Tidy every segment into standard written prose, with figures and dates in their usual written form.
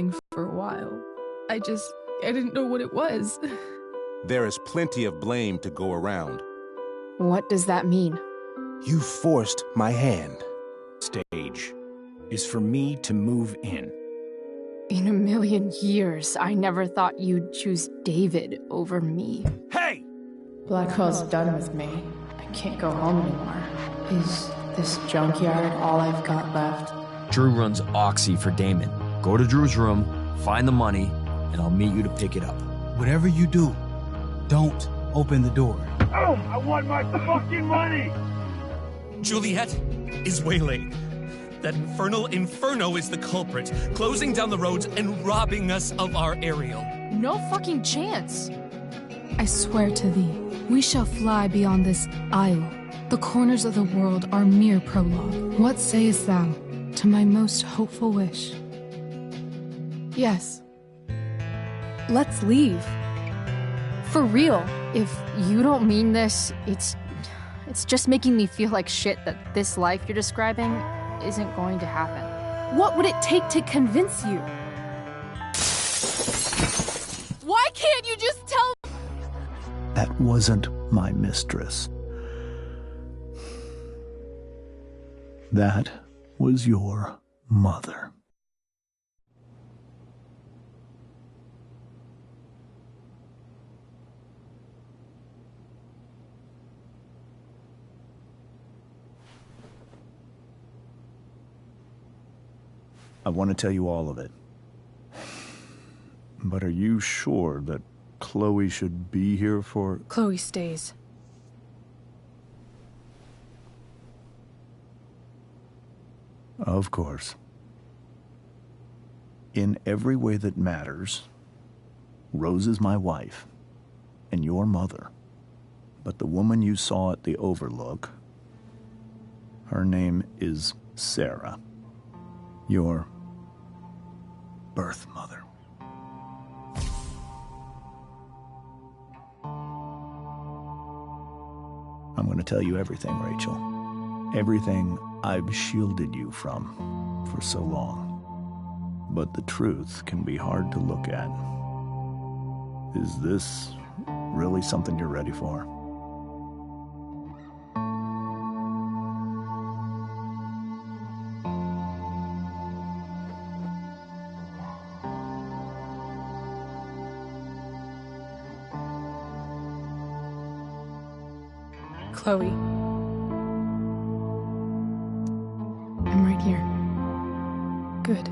something for a while. I didn't know what it was. There is plenty of blame to go around. What does that mean? You forced my hand. Stage is for me to move in. In a million years, I never thought you'd choose David over me. Hey! Blackwell's done with me. I can't go home anymore. Is this junkyard all I've got left? Drew runs Oxy for Damon. Go to Drew's room, find the money, and I'll meet you to pick it up. Whatever you do, don't open the door. Oh, I want my fucking money! Juliet is waylaid. That infernal inferno is the culprit, closing down the roads and robbing us of our aerial. No fucking chance. I swear to thee, we shall fly beyond this isle. The corners of the world are mere prologue. What sayest thou to my most hopeful wish? Yes. Let's leave. For real. If you don't mean this, it's just making me feel like shit that this life you're describing isn't going to happen. What would it take to convince you? Why can't you just tell? That wasn't my mistress. That was your mother. I want to tell you all of it. But are you sure that Chloe should be here for... Chloe stays. Of course. In every way that matters, Rose is my wife and your mother. But the woman you saw at the Overlook, her name is Sarah. Your birth mother. I'm going to tell you everything, Rachel. Everything I've shielded you from for so long. But the truth can be hard to look at. Is this really something you're ready for? Chloe. I'm right here. Good.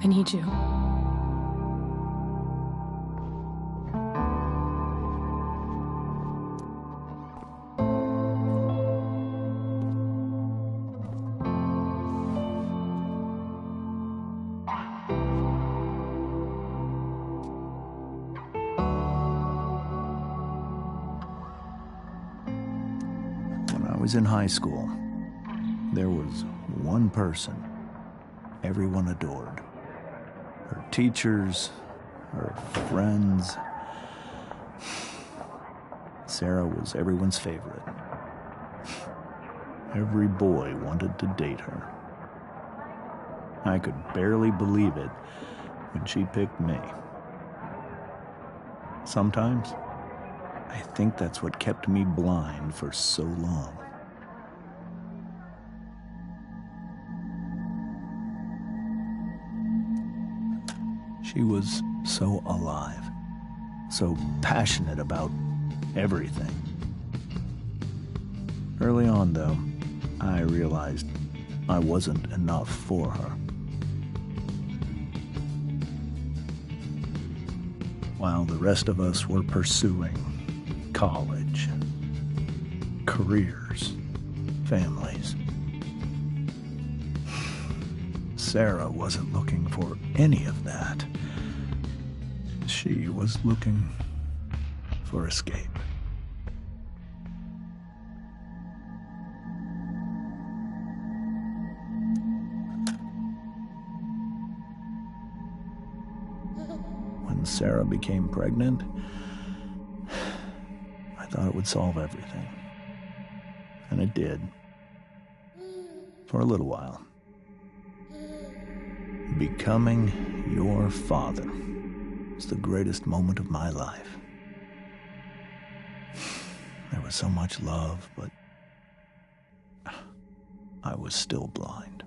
I need you. In high school, there was one person everyone adored. Her teachers, her friends. Sarah was everyone's favorite. Every boy wanted to date her. I could barely believe it when she picked me. Sometimes, I think that's what kept me blind for so long. She was so alive, so passionate about everything. Early on, though, I realized I wasn't enough for her. While the rest of us were pursuing college, careers, families, Sarah wasn't looking for any of that. She was looking for escape. When Sarah became pregnant, I thought it would solve everything. And it did. For a little while. Becoming Your father was the greatest moment of my life. There was so much love, but I was still blind.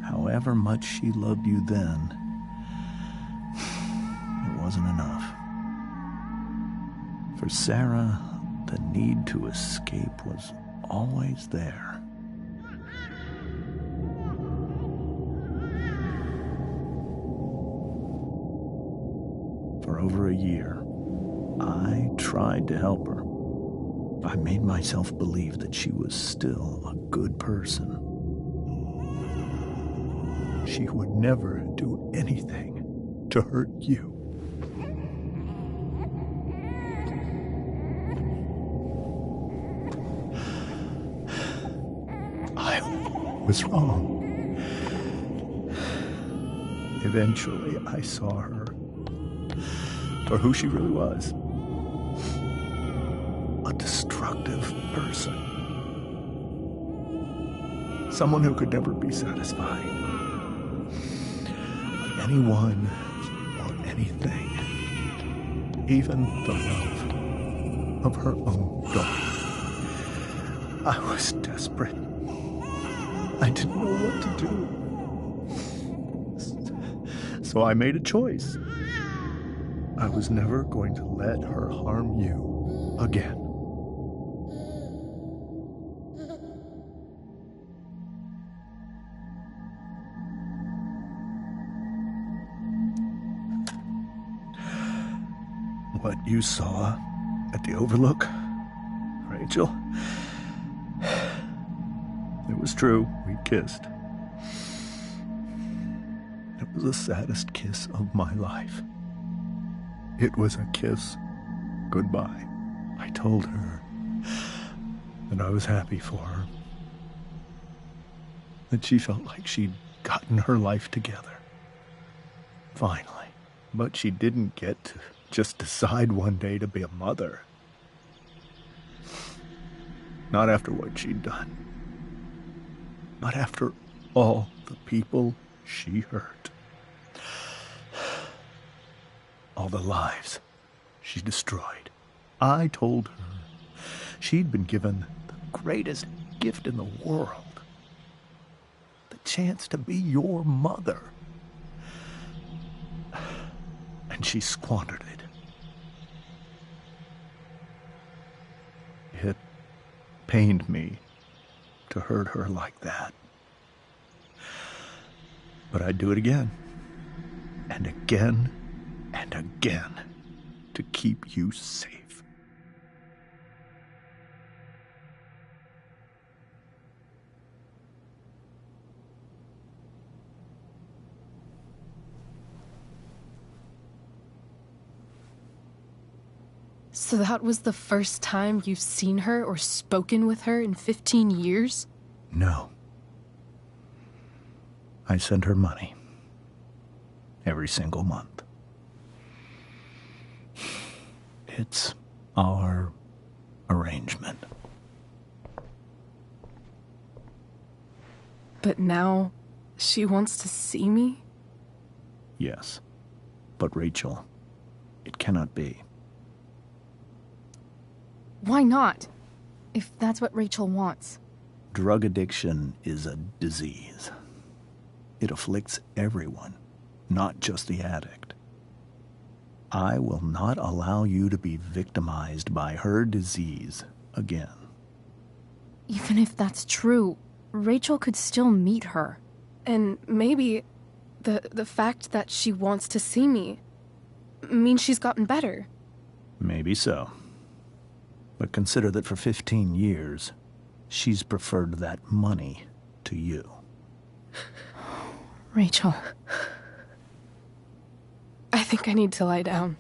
However much she loved you then, it wasn't enough. For Sarah, the need to escape was always there. For over a year, I tried to help her. I made myself believe that she was still a good person. She would never do anything to hurt you. I was wrong. Eventually, I saw her for who she really was. A destructive person. Someone who could never be satisfied by anyone or anything. Even the love of her own daughter. I was desperate. I didn't know what to do. So I made a choice. I was never going to let her harm you again. What you saw at the Overlook, Rachel, it was true. We kissed. It was the saddest kiss of my life. It was a kiss goodbye. I told her that I was happy for her, that she felt like she'd gotten her life together. Finally. But she didn't get to just decide one day to be a mother. Not after what she'd done. Not after all the people she hurt. All the lives she destroyed. I told her she'd been given the greatest gift in the world. The chance to be your mother. And she squandered it. It pained me to hurt her like that. But I'd do it again. And again. And again. To keep you safe. So that was the first time you've seen her or spoken with her in 15 years? No. I sent her money. Every single month. It's our arrangement. But now she wants to see me? Yes. But Rachel, it cannot be. Why not? If that's what Rachel wants. Drug addiction is a disease. It afflicts everyone, not just the addict. I will not allow you to be victimized by her disease again. Even if that's true, Rachel could still meet her. And maybe the fact that she wants to see me means she's gotten better. Maybe so. But consider that for 15 years, she's preferred that money to you. Rachel. I think I need to lie down.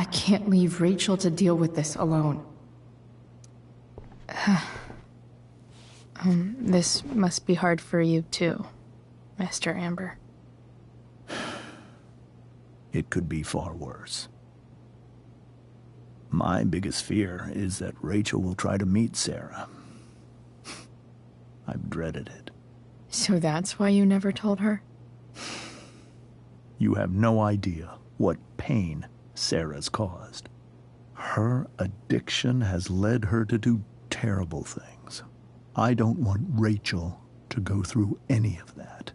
can't leave Rachel to deal with this alone. This must be hard for you too, Mr. Amber. It could be far worse. My biggest fear is that Rachel will try to meet Sarah. I've dreaded it. So that's why you never told her? You have no idea what pain Sarah's caused. Her addiction has led her to do terrible things. I don't want Rachel to go through any of that.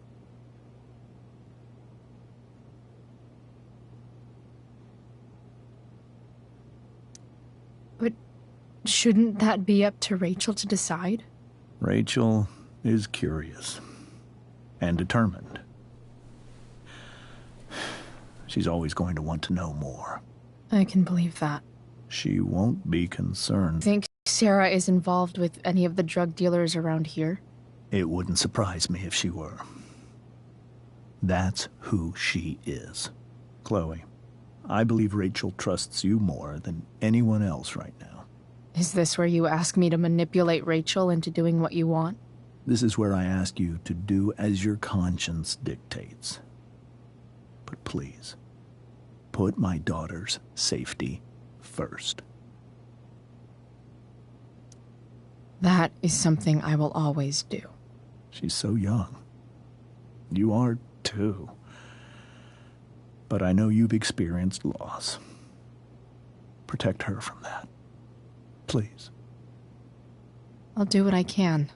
But shouldn't that be up to Rachel to decide? Rachel is curious and determined. She's always going to want to know more. I can believe that. She won't be concerned. Think Sarah is involved with any of the drug dealers around here? It wouldn't surprise me if she were. That's who she is. Chloe, I believe Rachel trusts you more than anyone else right now. Is this where you ask me to manipulate Rachel into doing what you want? This is where I ask you to do as your conscience dictates. But please, put my daughter's safety first. That is something I will always do. She's so young. You are too. But I know you've experienced loss. Protect her from that. Please. I'll do what I can.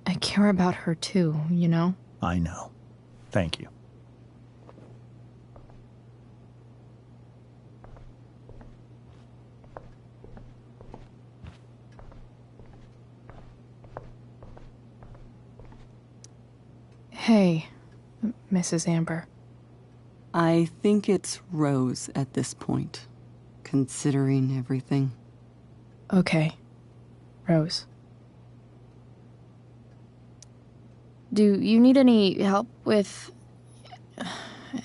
I care about her too, you know? I know. Thank you. Hey, Mrs. Amber. I think it's Rose at this point, considering everything. Okay, Rose. Do you need any help with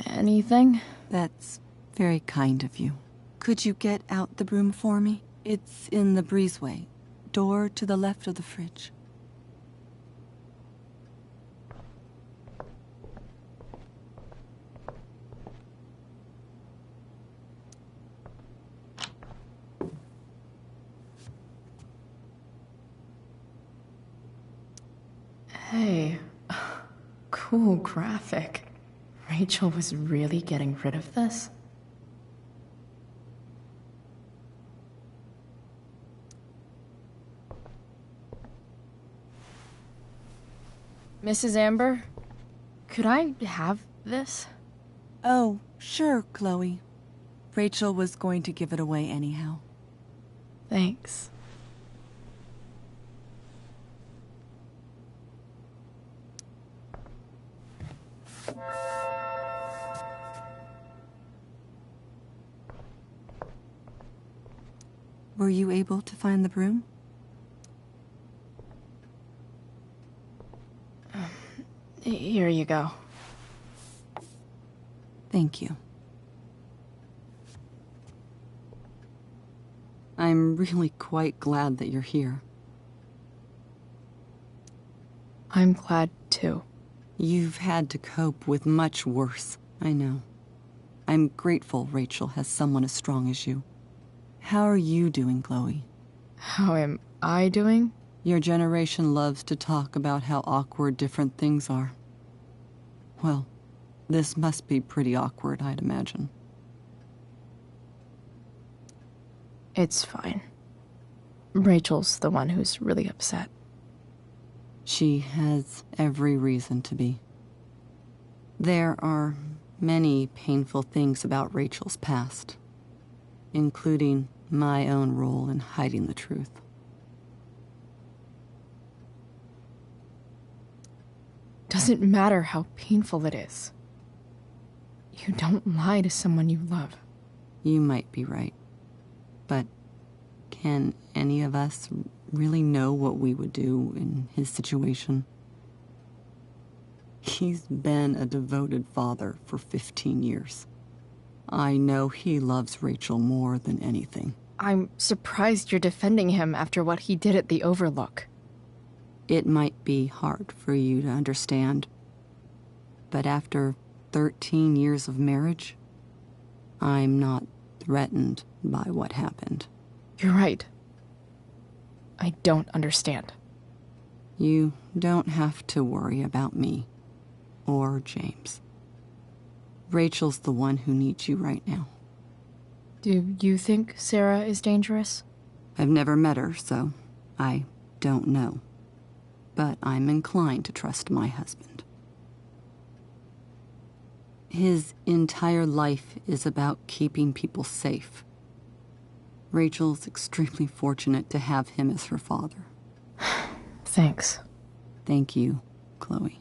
anything? That's very kind of you. Could you get out the broom for me? It's in the breezeway, door to the left of the fridge. Hey, cool graphic. Rachel was really getting rid of this? Mrs. Amber, could I have this? Oh, sure, Chloe. Rachel was going to give it away anyhow. Thanks. Were you able to find the broom? Here you go. Thank you. I'm really quite glad that you're here. I'm glad too. You've had to cope with much worse, I know. I'm grateful Rachel has someone as strong as you. How are you doing, Chloe? How am I doing? Your generation loves to talk about how awkward different things are. Well, this must be pretty awkward, I'd imagine. It's fine. Rachel's the one who's really upset. She has every reason to be. There are many painful things about Rachel's past, including my own role in hiding the truth. Doesn't matter how painful it is. You don't lie to someone you love. You might be right. But can any of us really know what we would do in his situation? He's been a devoted father for 15 years. I know he loves Rachel more than anything. I'm surprised you're defending him after what he did at the Overlook. It might be hard for you to understand, but after 13 years of marriage, I'm not threatened by what happened. You're right. I don't understand. You don't have to worry about me or James. Rachel's the one who needs you right now. Do you think Sarah is dangerous? I've never met her, so I don't know. But I'm inclined to trust my husband. His entire life is about keeping people safe. Rachel's extremely fortunate to have him as her father. Thanks. Thank you, Chloe.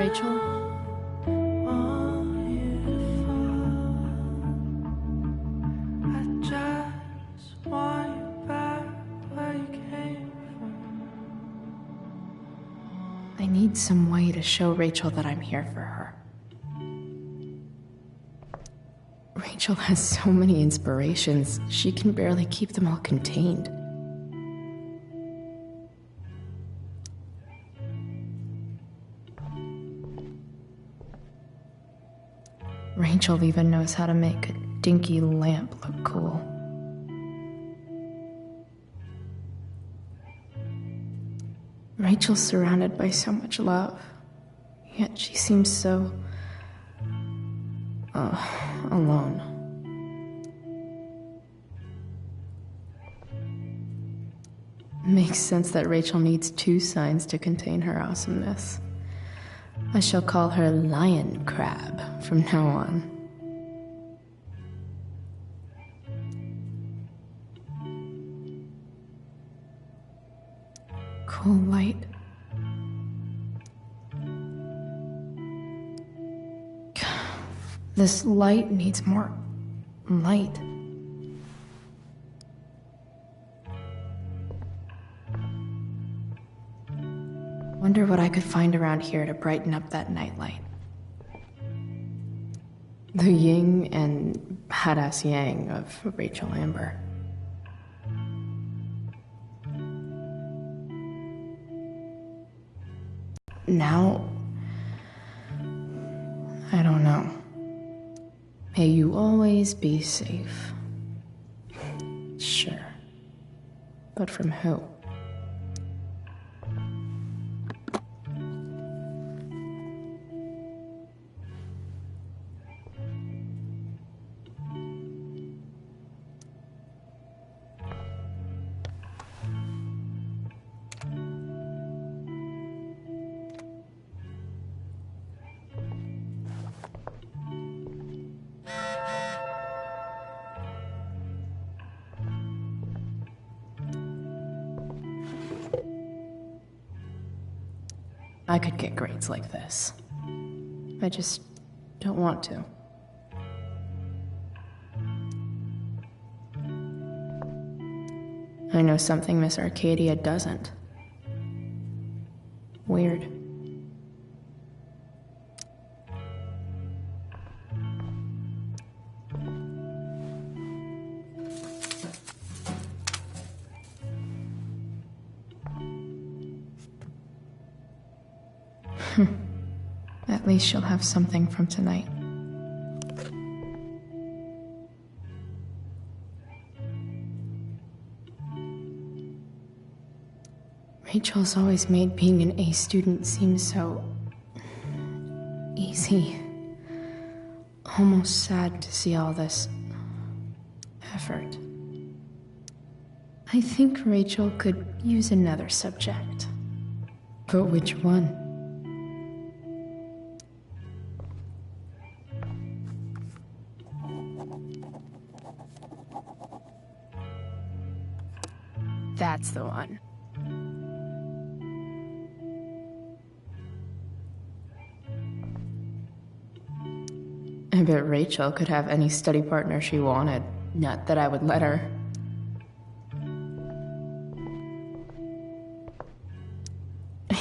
Rachel? I need some way to show Rachel that I'm here for her. Rachel has so many inspirations, she can barely keep them all contained. Rachel even knows how to make a dinky lamp look cool. Rachel's surrounded by so much love, yet she seems so... alone. Makes sense that Rachel needs two signs to contain her awesomeness. I shall call her Lion Crab from now on. Cool light. This light needs more light. Wonder what I could find around here to brighten up that nightlight. The yin and badass yang of Rachel Amber. Now, I don't know. May you always be safe. Sure. But from who? I could get grades like this. I just don't want to. I know something Miss Arcadia doesn't. Weird. At least she'll have something from tonight. Rachel's always made being an A student seem so easy. Almost sad to see all this effort. I think Rachel could use another subject. But which one? That's the one. I bet Rachel could have any study partner she wanted. Not that I would let her.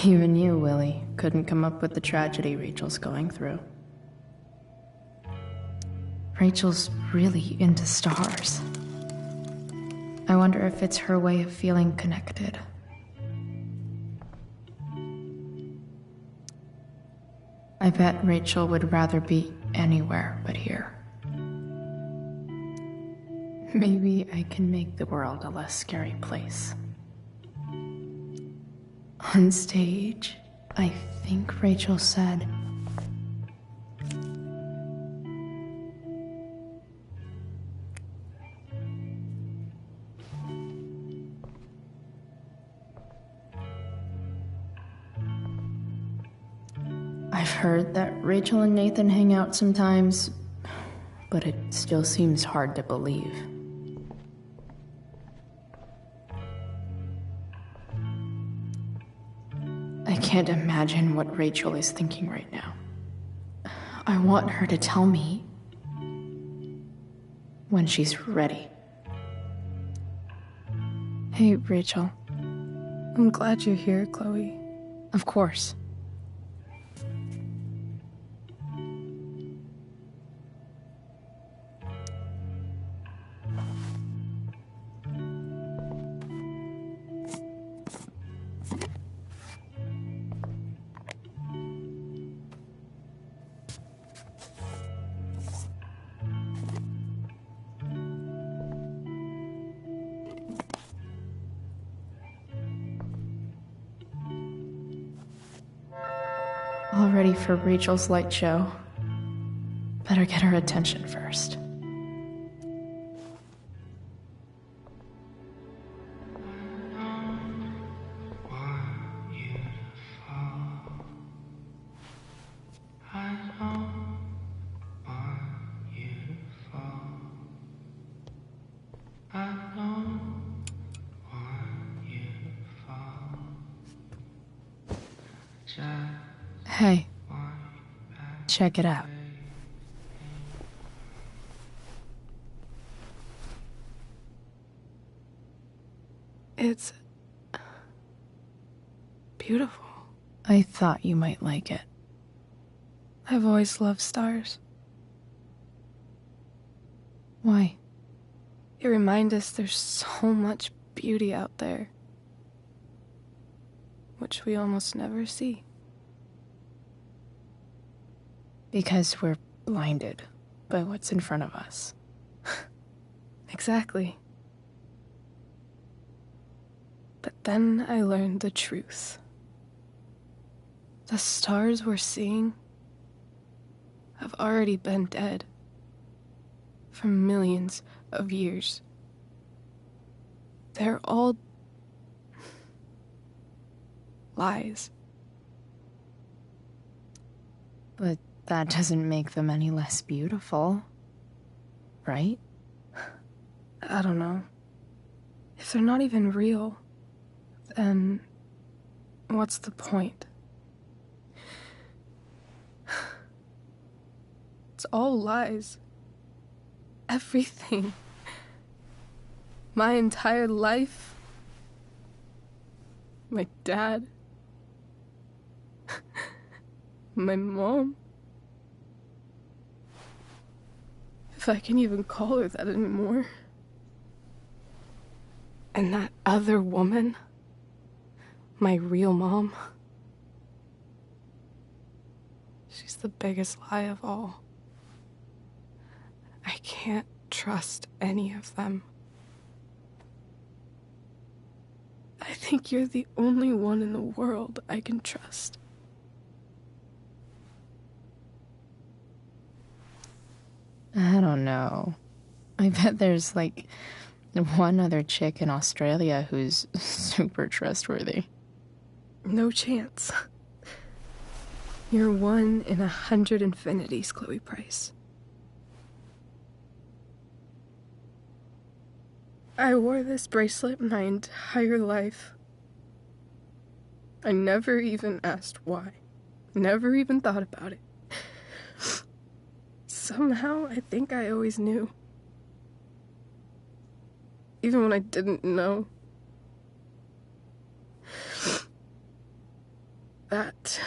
Even you, Willie, couldn't come up with the tragedy Rachel's going through. Rachel's really into stars. I wonder if it's her way of feeling connected. I bet Rachel would rather be anywhere but here. Maybe I can make the world a less scary place. On stage, I think Rachel said, I've heard that Rachel and Nathan hang out sometimes, but it still seems hard to believe. I can't imagine what Rachel is thinking right now. I want her to tell me when she's ready. Hey, Rachel. I'm glad you're here, Chloe. Of course. All ready for Rachel's light show. Better get her attention first. Hey, check it out. It's beautiful. I thought you might like it. I've always loved stars. Why? They remind us there's so much beauty out there, which we almost never see. Because we're blinded by what's in front of us. Exactly. But then I learned the truth. The stars we're seeing have already been dead for millions of years. They're all lies. But that doesn't make them any less beautiful, right? I don't know. If they're not even real, then what's the point? It's all lies. Everything. My entire life. My dad. My mom. If I can even call her that anymore. And that other woman, my real mom, she the biggest lie of all. I can't trust any of them. I think you're the only one in the world I can trust. I don't know. I bet there's like one other chick in Australia who's super trustworthy. No chance. You're 1 in 100 infinities, Chloe Price. I wore this bracelet my entire life. I never even asked why. Never even thought about it. Somehow, I think I always knew. Even when I didn't know. That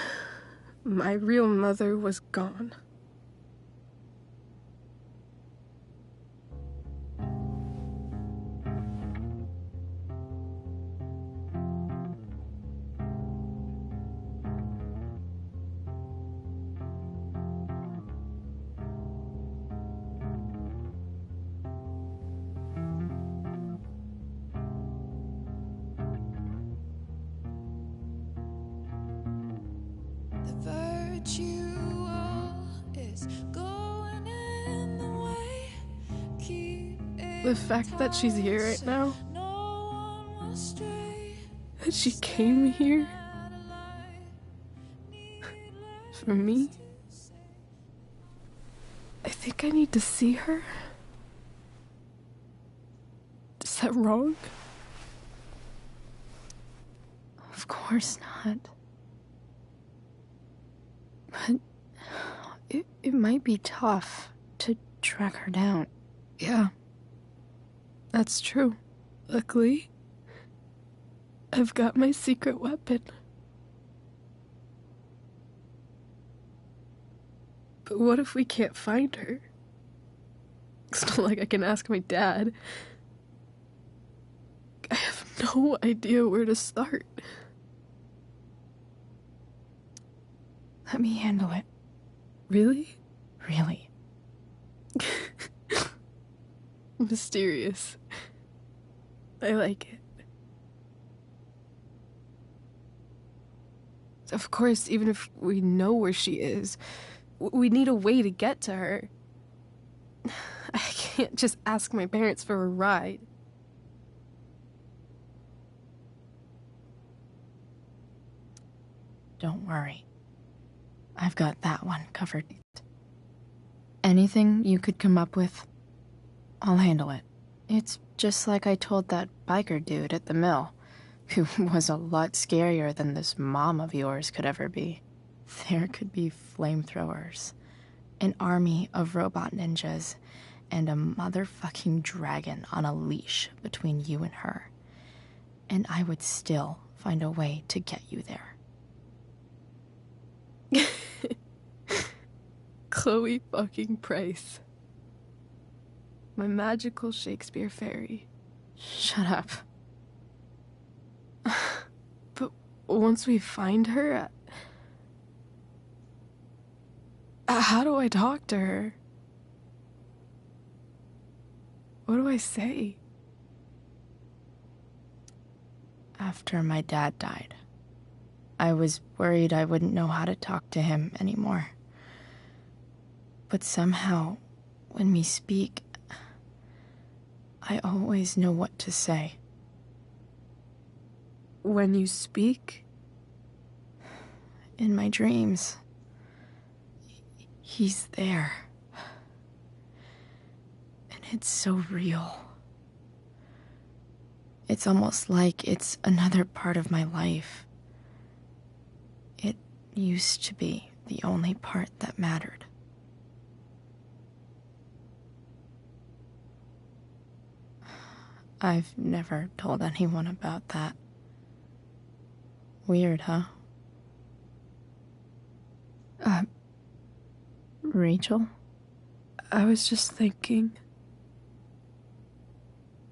my real mother was gone. The fact that she's here right now, that she came here for me, I think I need to see her. Is that wrong? Of course not. But it might be tough to track her down. Yeah. That's true. Luckily, I've got my secret weapon. But what if we can't find her? It's not like I can ask my dad. I have no idea where to start. Let me handle it. Really? Really. Mysterious. I like it. Of course, even if we know where she is, we need a way to get to her. I can't just ask my parents for a ride. Don't worry. I've got that one covered. Anything you could come up with, I'll handle it. It's just like I told that biker dude at the mill, who was a lot scarier than this mom of yours could ever be. There could be flamethrowers, an army of robot ninjas, and a motherfucking dragon on a leash between you and her. And I would still find a way to get you there. Chloe fucking Price. My magical Shakespeare fairy. Shut up. But once we find her, how do I talk to her? What do I say? After my dad died, I was worried I wouldn't know how to talk to him anymore. But somehow, when we speak, I always know what to say. When you speak? In my dreams. He's there. And it's so real. It's almost like it's another part of my life. It used to be the only part that mattered. I've never told anyone about that. Weird, huh? Rachel? I was just thinking.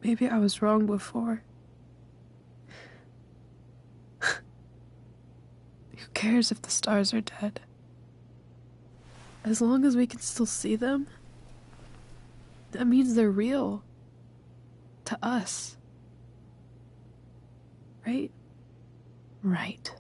Maybe I was wrong before. Who cares if the stars are dead? As long as we can still see them, that means they're real. To us. Right? Right.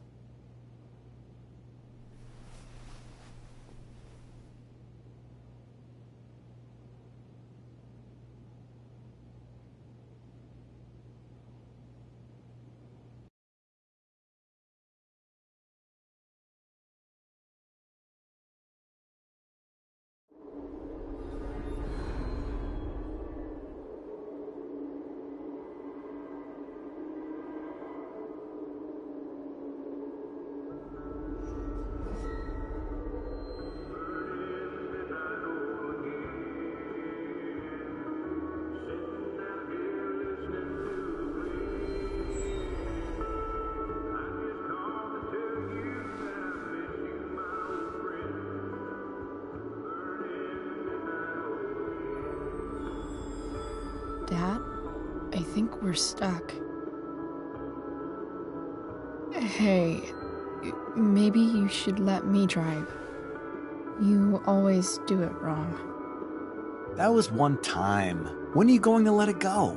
Dad, I think we're stuck. Hey, maybe you should let me drive. You always do it wrong. That was one time. When are you going to let it go?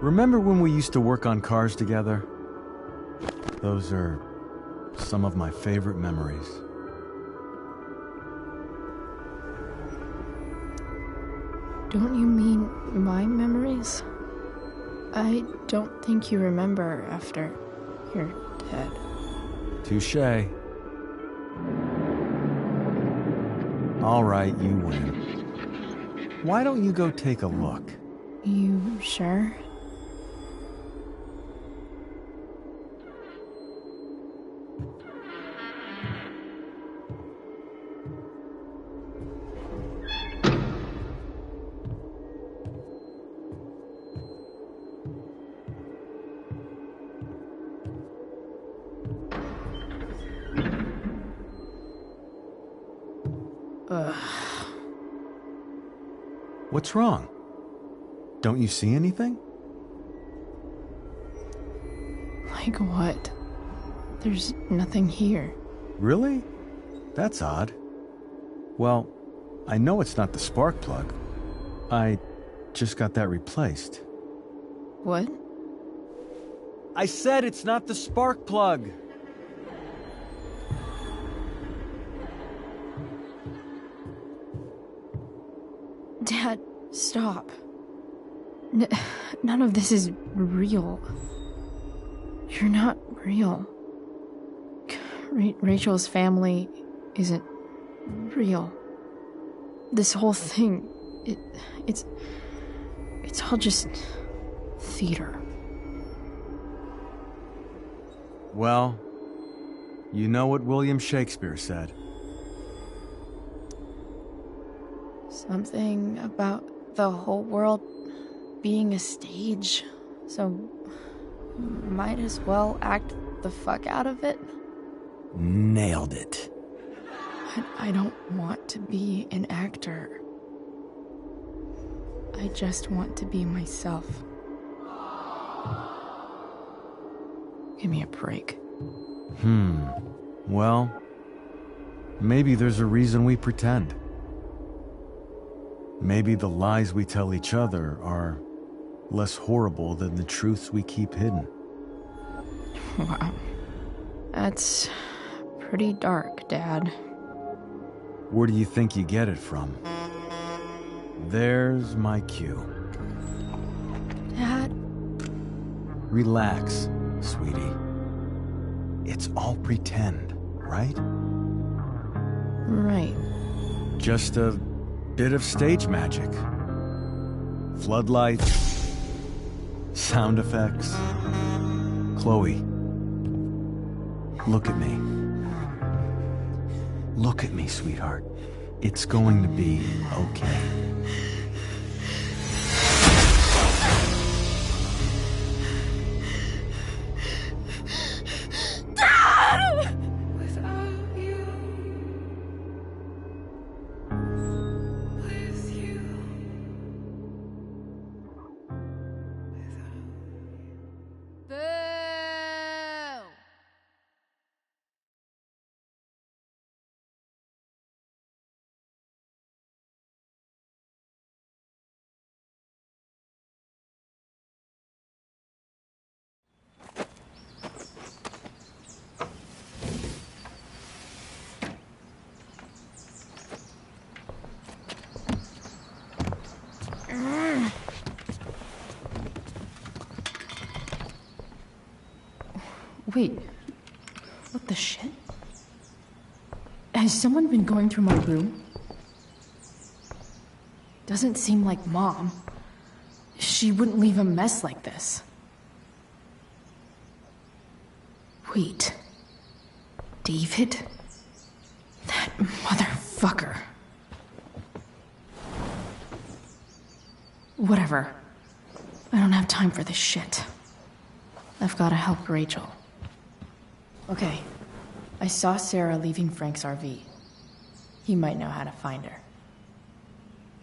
Remember when we used to work on cars together? Those are some of my favorite memories. Don't you mean my memories? I don't think you remember after you're dead. Touché. All right, you win. Why don't you go take a look? You sure? Ugh. What's wrong? Don't you see anything? Like what? There's nothing here. Really? That's odd. Well, I know it's not the spark plug. I just got that replaced. What? I said it's not the spark plug! Dad, stop. None of this is real. You're not real. Rachel's family isn't real. This whole thing, it's all just theater. Well, you know what William Shakespeare said. Something about the whole world being a stage, so might as well act the fuck out of it. Nailed it. But I don't want to be an actor. I just want to be myself. Give me a break. Well, maybe there's a reason we pretend. Maybe the lies we tell each other are less horrible than the truths we keep hidden. Wow. That's pretty dark, Dad. Where do you think you get it from? There's my cue. Dad? Relax, sweetie. It's all pretend, right? Right. Just a bit of stage magic. Floodlights, sound effects. Chloe, look at me. Look at me, sweetheart. It's going to be okay. Wait. What the shit? Has someone been going through my room? Doesn't seem like Mom. She wouldn't leave a mess like this. Wait. David? That motherfucker. Whatever. I don't have time for this shit. I've gotta help Rachel. Okay. I saw Sarah leaving Frank's RV. He might know how to find her.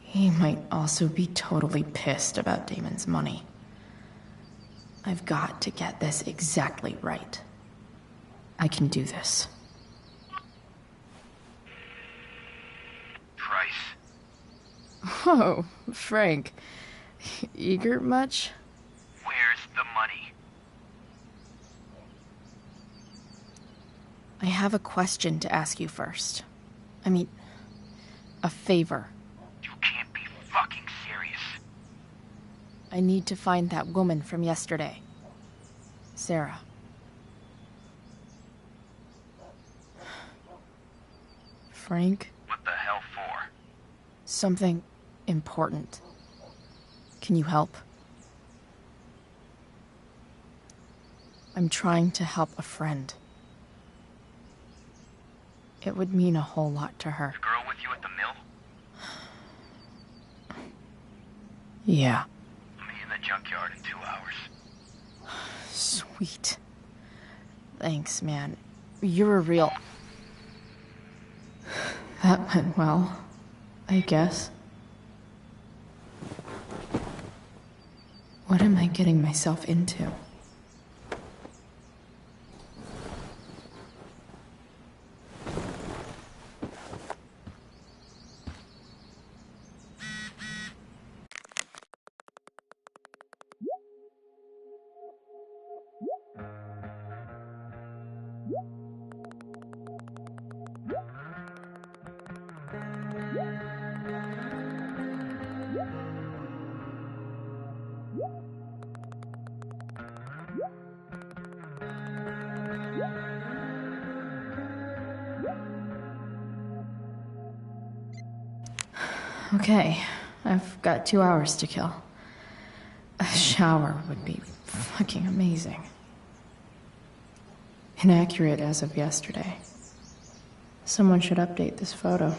He might also be totally pissed about Damon's money. I've got to get this exactly right. I can do this. Price. Oh, Frank. Eager much? Where's the money? I have a question to ask you first. I mean, a favor. You can't be fucking serious. I need to find that woman from yesterday. Sarah. Frank? What the hell for? Something important. Can you help? I'm trying to help a friend. It would mean a whole lot to her. The girl with you at the mill? Yeah. I'll meet in the junkyard in 2 hours. Sweet. Thanks, man. You're a real... That went well, I guess. What am I getting myself into? Okay, I've got 2 hours to kill. A shower would be fucking amazing. Inaccurate as of yesterday. Someone should update this photo.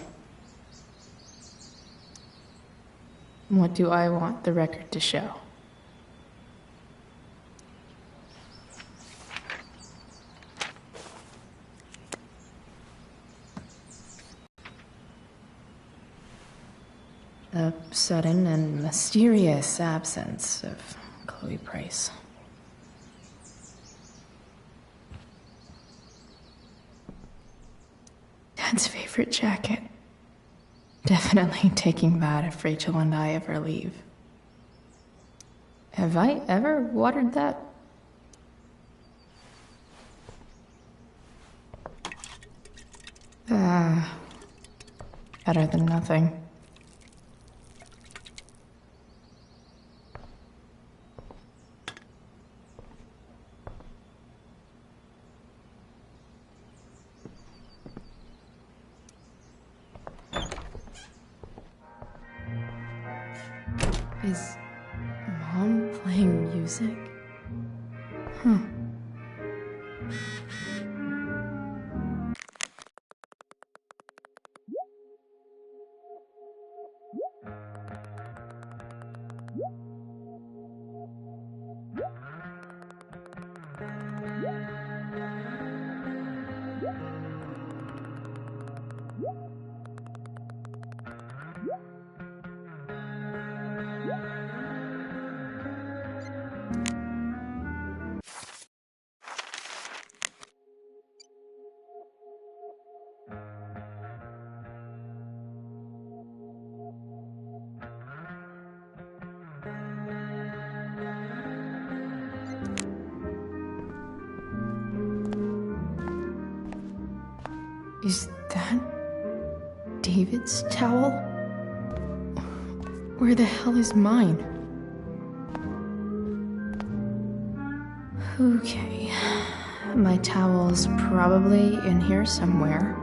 What do I want the record to show? The sudden and mysterious absence of Chloe Price. Dad's favorite jacket. Definitely taking that if Rachel and I ever leave. Have I ever watered that? Better than nothing. Is Mom playing music? Huh. Is that David's towel? Where the hell is mine? My towel's probably in here somewhere.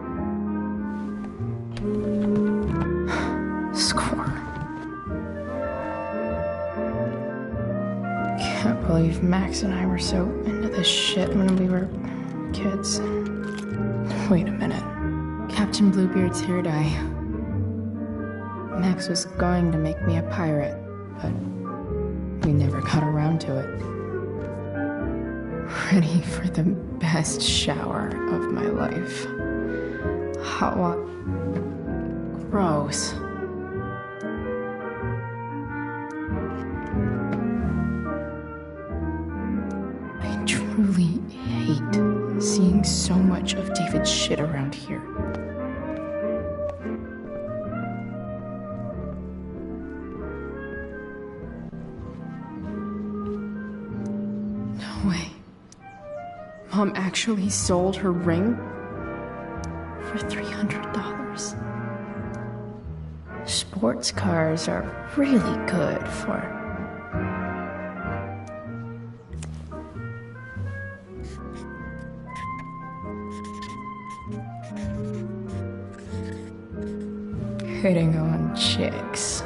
Score. Can't believe Max and I were so into this shit when we were kids. Wait a minute. Captain Bluebeard's hair dye. Max was going to make me a pirate, but we never got around to it. Ready for the best shower of my life. Hot water. Gross. I truly hate seeing so much of David's shit around here. No way. Mom actually sold her ring for $300. Sports cars are really good for... hitting on chicks.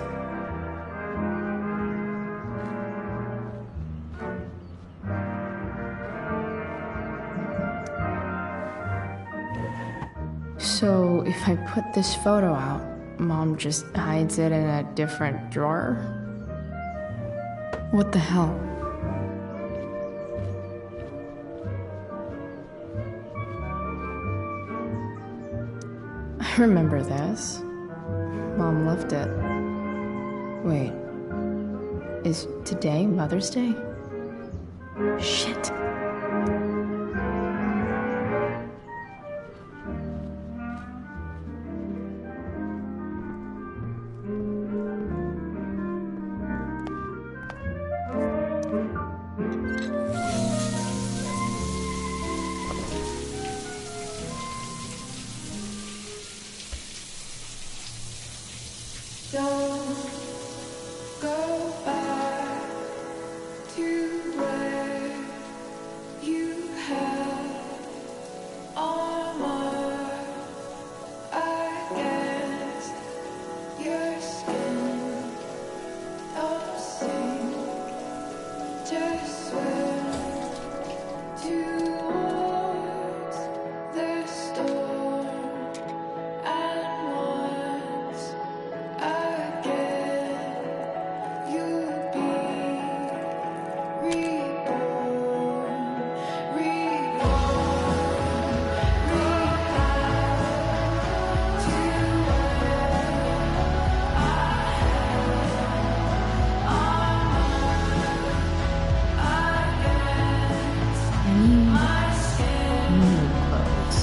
So if I put this photo out, Mom just hides it in a different drawer? What the hell? I remember this. Mom left it. Wait. Is today Mother's Day? Shit. Don't go back to where you had armor against your skin. Don't sink, just swim towards the storm. And once again, you'll be reborn, reborn, reborn to New clothes.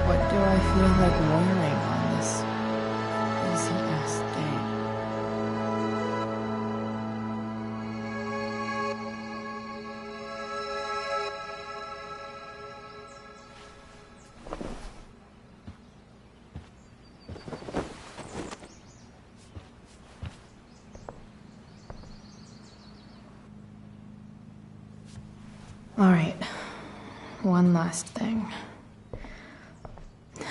What do I feel like wearing on this easy ass day? All right, one last thing.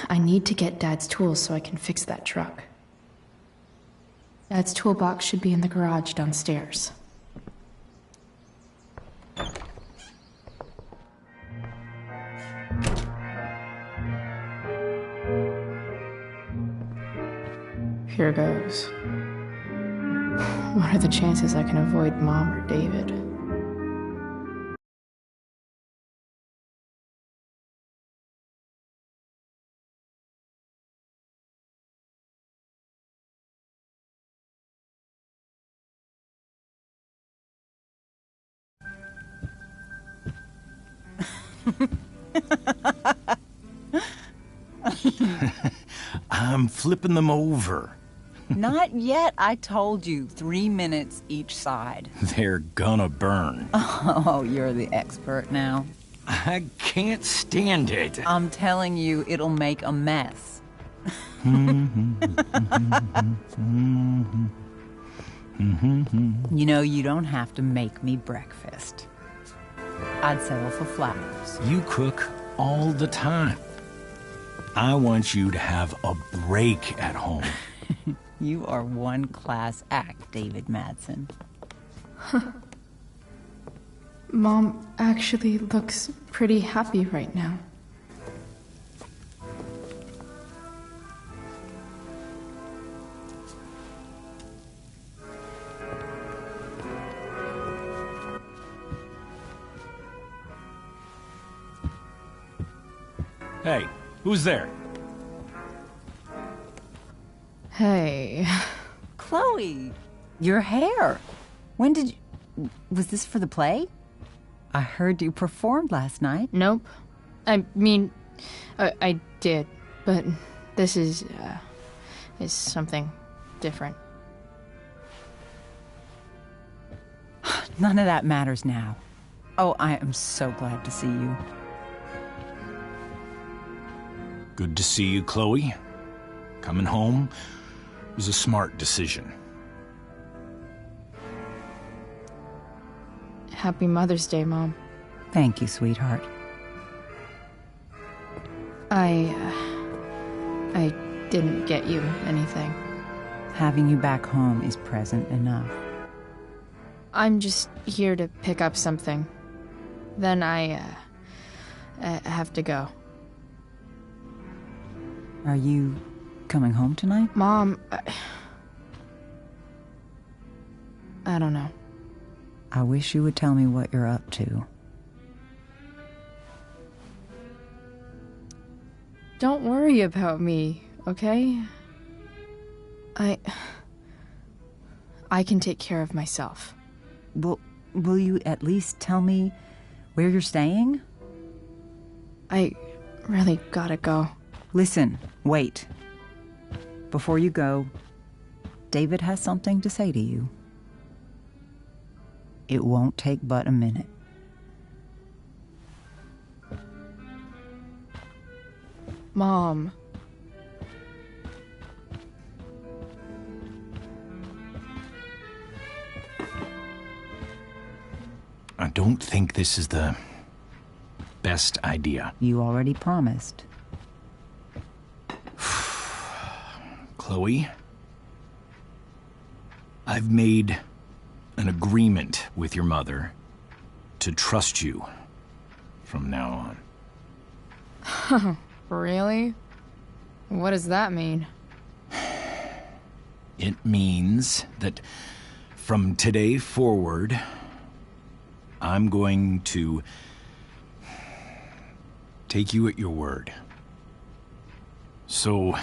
I need to get Dad's tools so I can fix that truck. Dad's toolbox should be in the garage downstairs. Here goes. What are the chances I can avoid Mom or David? I'm flipping them over. Not yet. I told you, 3 minutes each side. They're gonna burn. Oh, you're the expert now. I can't stand it. I'm telling you, it'll make a mess. You know, you don't have to make me breakfast. I'd settle for flowers. You cook all the time. I want you to have a break at home. You are one class act, David Madsen. Mom actually looks pretty happy right now. Hey, who's there? Hey. Chloe, your hair. When did you... Was this for the play? I heard you performed last night. Nope. I mean, I did, but this is something different. None of that matters now. Oh, I am so glad to see you. Good to see you, Chloe. Coming home was a smart decision. Happy Mother's Day, Mom. Thank you, sweetheart. I didn't get you anything. Having you back home is present enough. I'm just here to pick up something. Then I have to go. Are you coming home tonight? Mom, I don't know. I wish you would tell me what you're up to. Don't worry about me, okay? I can take care of myself. Will you at least tell me where you're staying? I really gotta go. Listen, wait. Before you go, David has something to say to you. It won't take but a minute. Mom. I don't think this is the best idea. You already promised. Chloe, I've made an agreement with your mother to trust you from now on. Really? What does that mean? It means that from today forward, I'm going to take you at your word. So,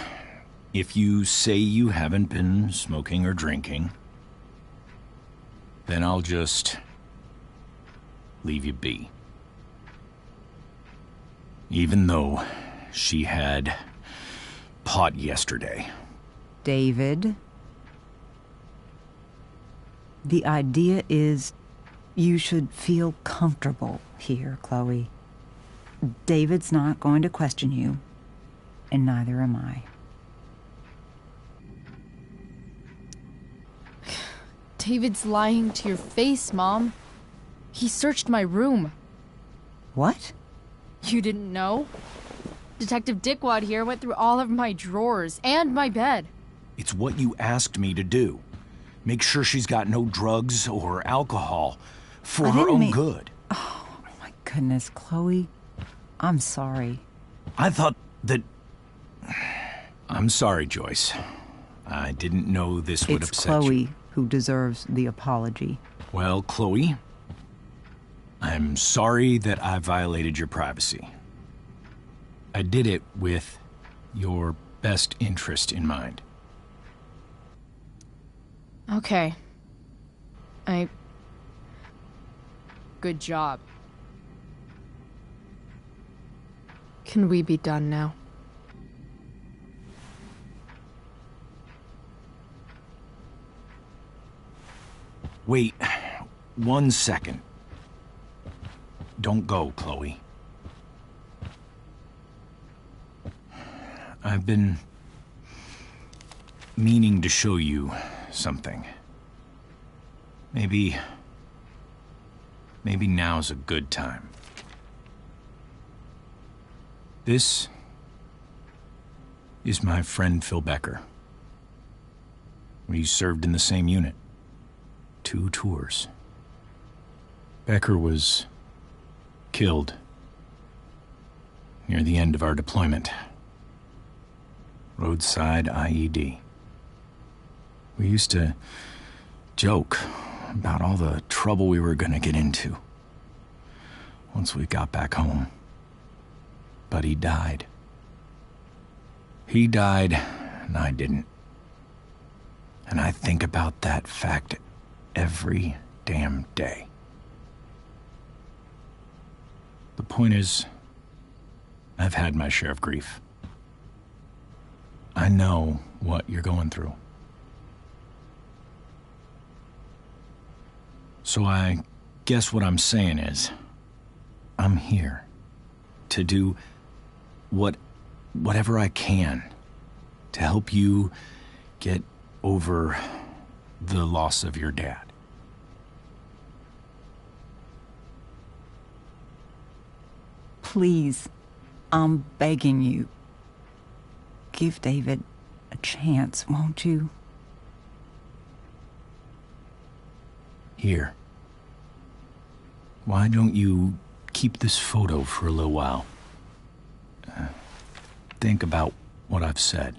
if you say you haven't been smoking or drinking, then I'll just leave you be. Even though she had pot yesterday. David, the idea is you should feel comfortable here, Chloe. David's not going to question you, and neither am I. David's lying to your face, Mom. He searched my room. What? You didn't know? Detective Dickwad here went through all of my drawers and my bed. It's what you asked me to do. Make sure she's got no drugs or alcohol for her own good. Oh, my goodness, Chloe. I'm sorry. I thought that... I'm sorry, Joyce. I didn't know this would upset you. It's Chloe who deserves the apology. Well, Chloe, I'm sorry that I violated your privacy. I did it with your best interest in mind. Okay. Good job. Can we be done now? Wait 1 second. Don't go, Chloe. I've been meaning to show you something. Maybe now's a good time. This is my friend Phil Becker. We served in the same unit. 2 tours. Becker was killed near the end of our deployment. Roadside IED. We used to joke about all the trouble we were gonna get into once we got back home. But he died. He died, and I didn't. And I think about that fact every damn day. The point is, I've had my share of grief. I know what you're going through. So I guess what I'm saying is, I'm here to do whatever I can to help you get over the loss of your dad. Please, I'm begging you. Give David a chance, won't you? Here. Why don't you keep this photo for a little while? Think about what I've said.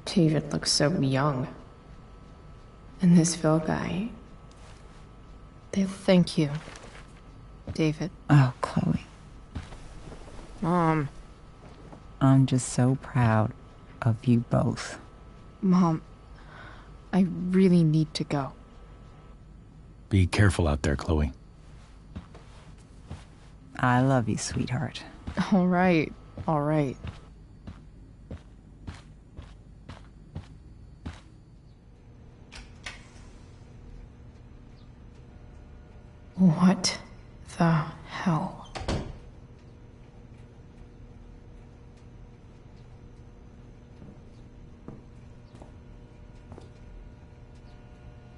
David looks so young. And this Phil guy... Thank you, David. Oh, Chloe. Mom. I'm just so proud of you both. Mom, I really need to go. Be careful out there, Chloe. I love you, sweetheart. All right. What the hell?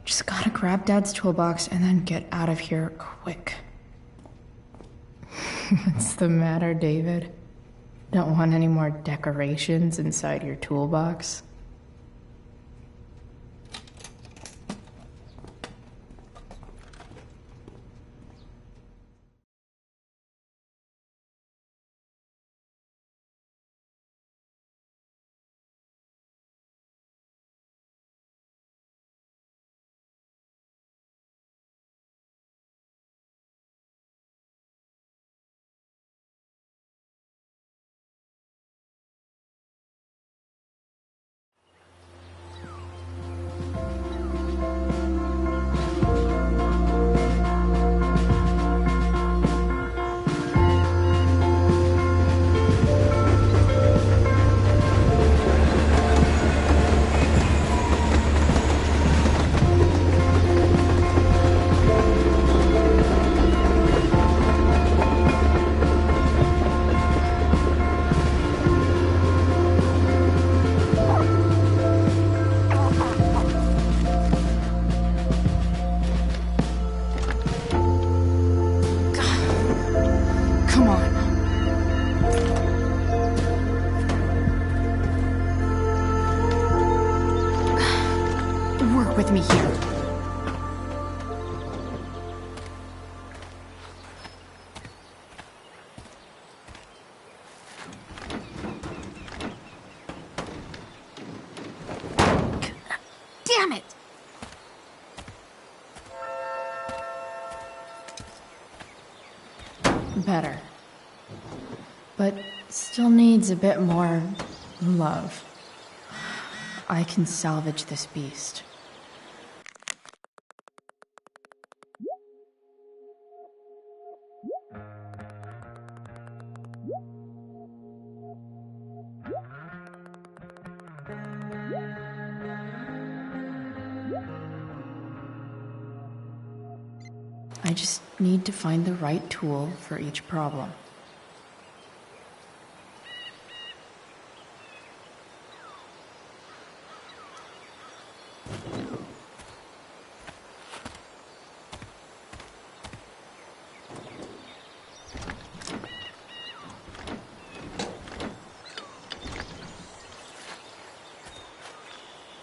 Just gotta grab Dad's toolbox and then get out of here quick. What's the matter, David? Don't want any more decorations inside your toolbox? With me here. Damn it! Better. But still needs a bit more love. I can salvage this beast. I just need to find the right tool for each problem.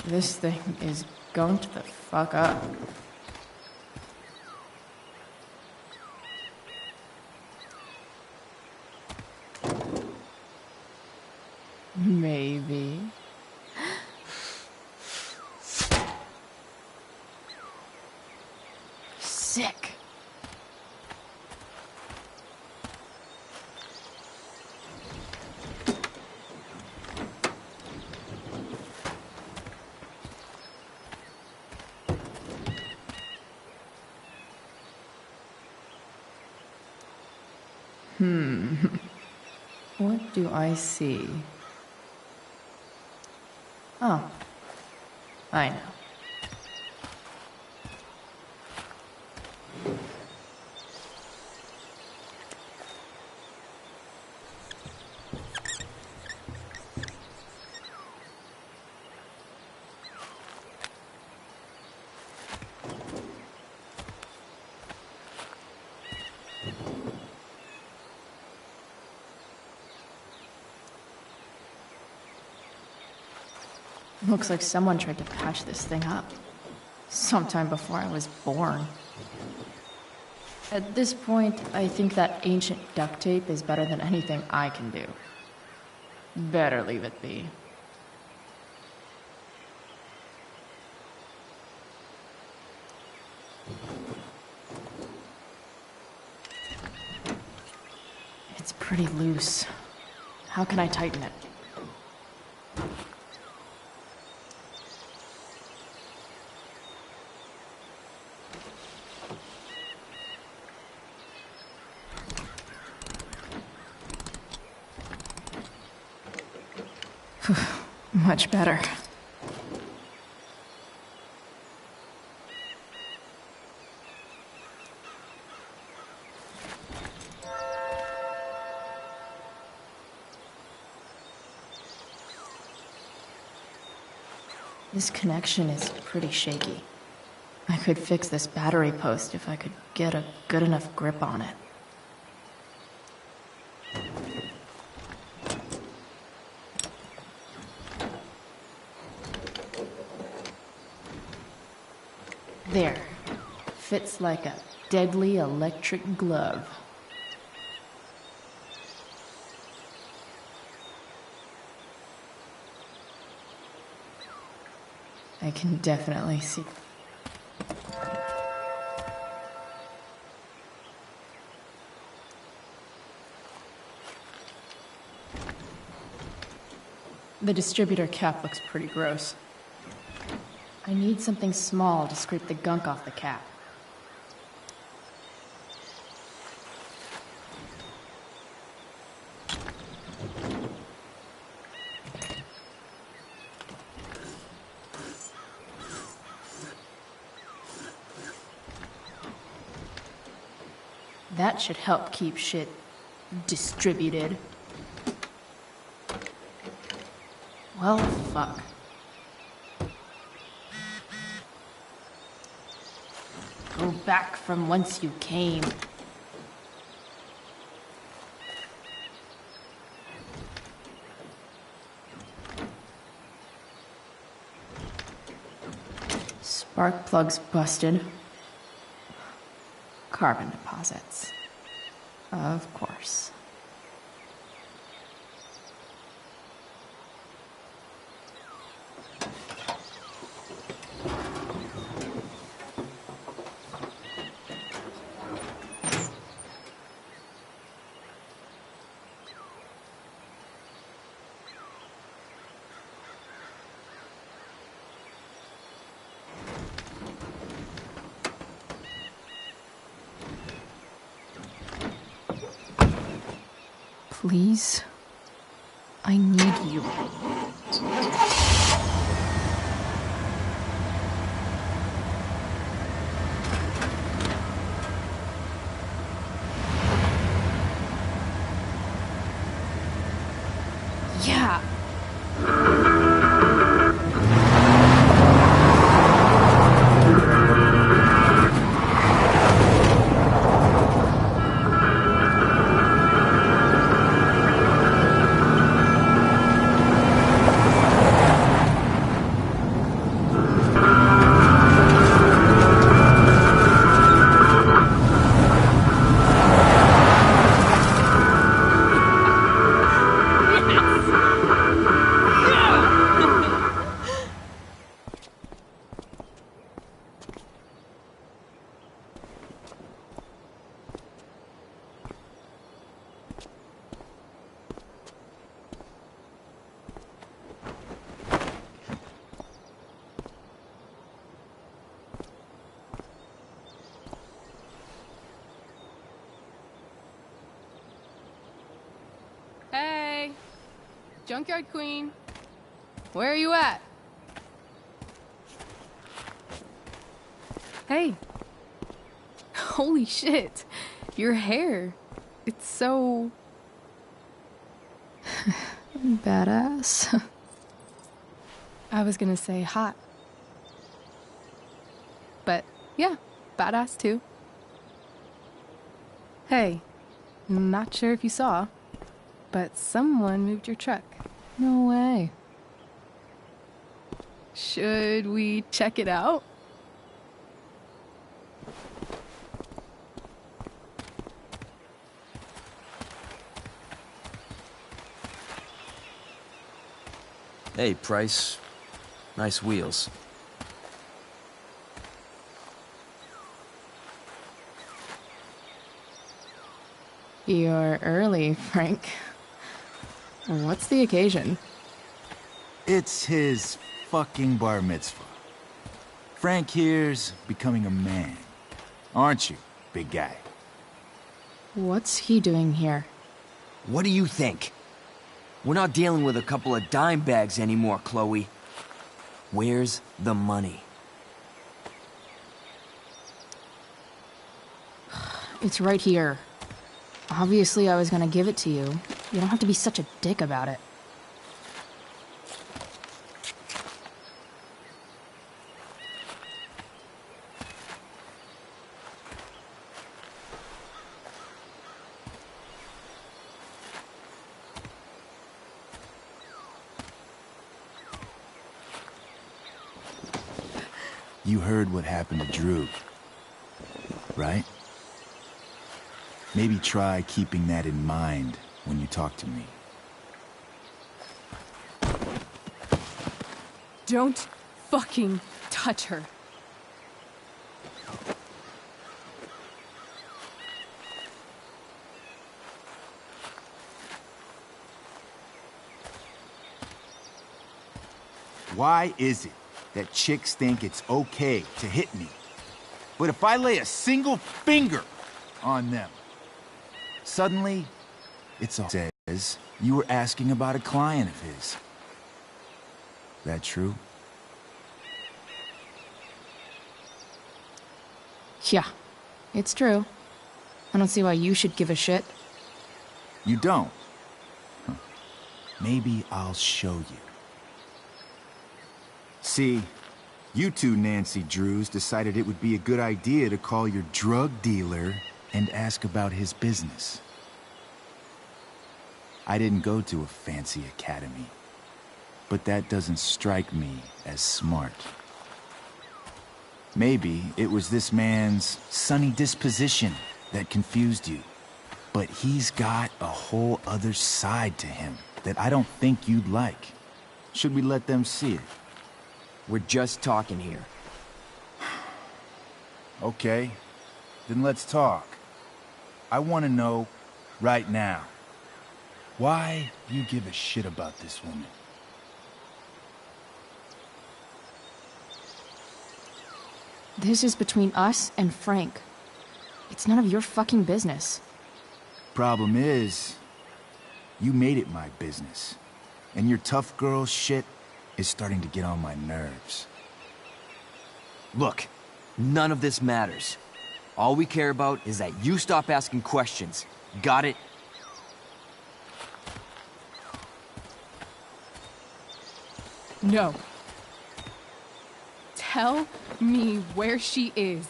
This thing is going to the fuck up. Maybe. Sick. What do I see? Oh, I know. Looks like someone tried to patch this thing up. Sometime before I was born. At this point, I think that ancient duct tape is better than anything I can do. Better leave it be. It's pretty loose. How can I tighten it? Much better. This connection is pretty shaky. I could fix this battery post if I could get a good enough grip on it. There. Fits like a deadly electric glove. I can definitely see. The distributor cap looks pretty gross. I need something small to scrape the gunk off the cap. That should help keep shit distributed. Well, fuck. Go back from whence you came. Spark plugs busted. Carbon deposits. Of course. Please. I need you. Yeah. Hey! Junkyard Queen. Where are you at? Hey. Holy shit. Your hair. It's so... badass. I was gonna say hot. But, yeah, badass too. Hey, not sure if you saw, but someone moved your truck. No way. Should we check it out? Hey, Price. Nice wheels. You're early, Frank. What's the occasion? It's his fucking bar mitzvah. Frank here's becoming a man. Aren't you, big guy? What's he doing here? What do you think? We're not dealing with a couple of dime bags anymore, Chloe. Where's the money? It's right here. Obviously, I was gonna give it to you. You don't have to be such a dick about it. You heard what happened to Drew, right? Maybe try keeping that in mind when you talk to me. Don't fucking touch her. Why is it that chicks think it's okay to hit me? But if I lay a single finger on them, suddenly, it's all says you were asking about a client of his. That true? Yeah, it's true. I don't see why you should give a shit. You don't? Huh. Maybe I'll show you. See, you two Nancy Drews decided it would be a good idea to call your drug dealer and ask about his business. I didn't go to a fancy academy, but that doesn't strike me as smart. Maybe it was this man's sunny disposition that confused you, but he's got a whole other side to him that I don't think you'd like. Should we let them see it? We're just talking here. Okay, then let's talk. I want to know, right now, why you give a shit about this woman. This is between us and Frank. It's none of your fucking business. Problem is, You made it my business. And your tough girl shit is starting to get on my nerves. Look, none of this matters. All we care about is that you stop asking questions. Got it? No. Tell me where she is.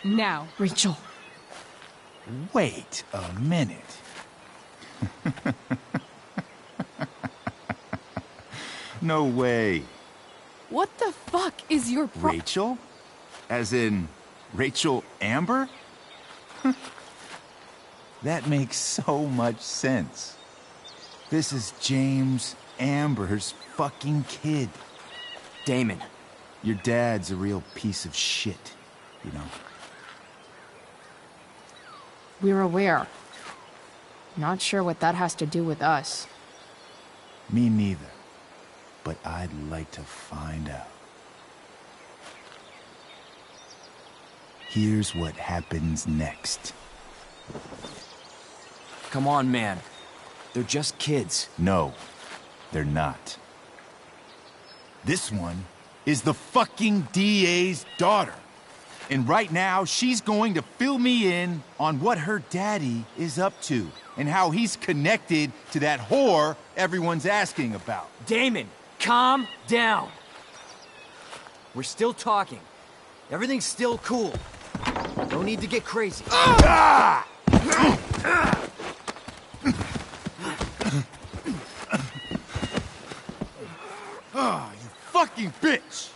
Now. Rachel. Wait a minute. No way. What the fuck is your Rachel? As in, Rachel Amber? That makes so much sense. This is James Amber's fucking kid. Damon. Your dad's a real piece of shit, you know? We're aware. Not sure what that has to do with us. Me neither. But I'd like to find out. Here's what happens next. Come on, man. They're just kids. No, they're not. This one is the fucking DA's daughter. And right now, she's going to fill me in on what her daddy is up to and how he's connected to that whore everyone's asking about. Damon, calm down. We're still talking. Everything's still cool. No need to get crazy. Ah! Oh, you fucking bitch!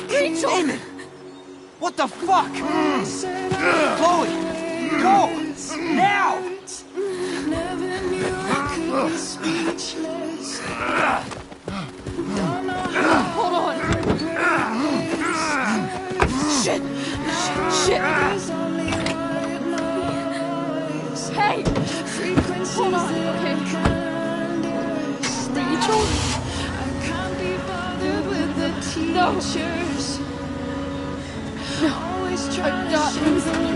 Rachel! Damon! What the fuck? Chloe! Go! Now! Hold on. Shit! Shit! Hey! Hold on, okay. Rachel? No! No, I'm not losing you.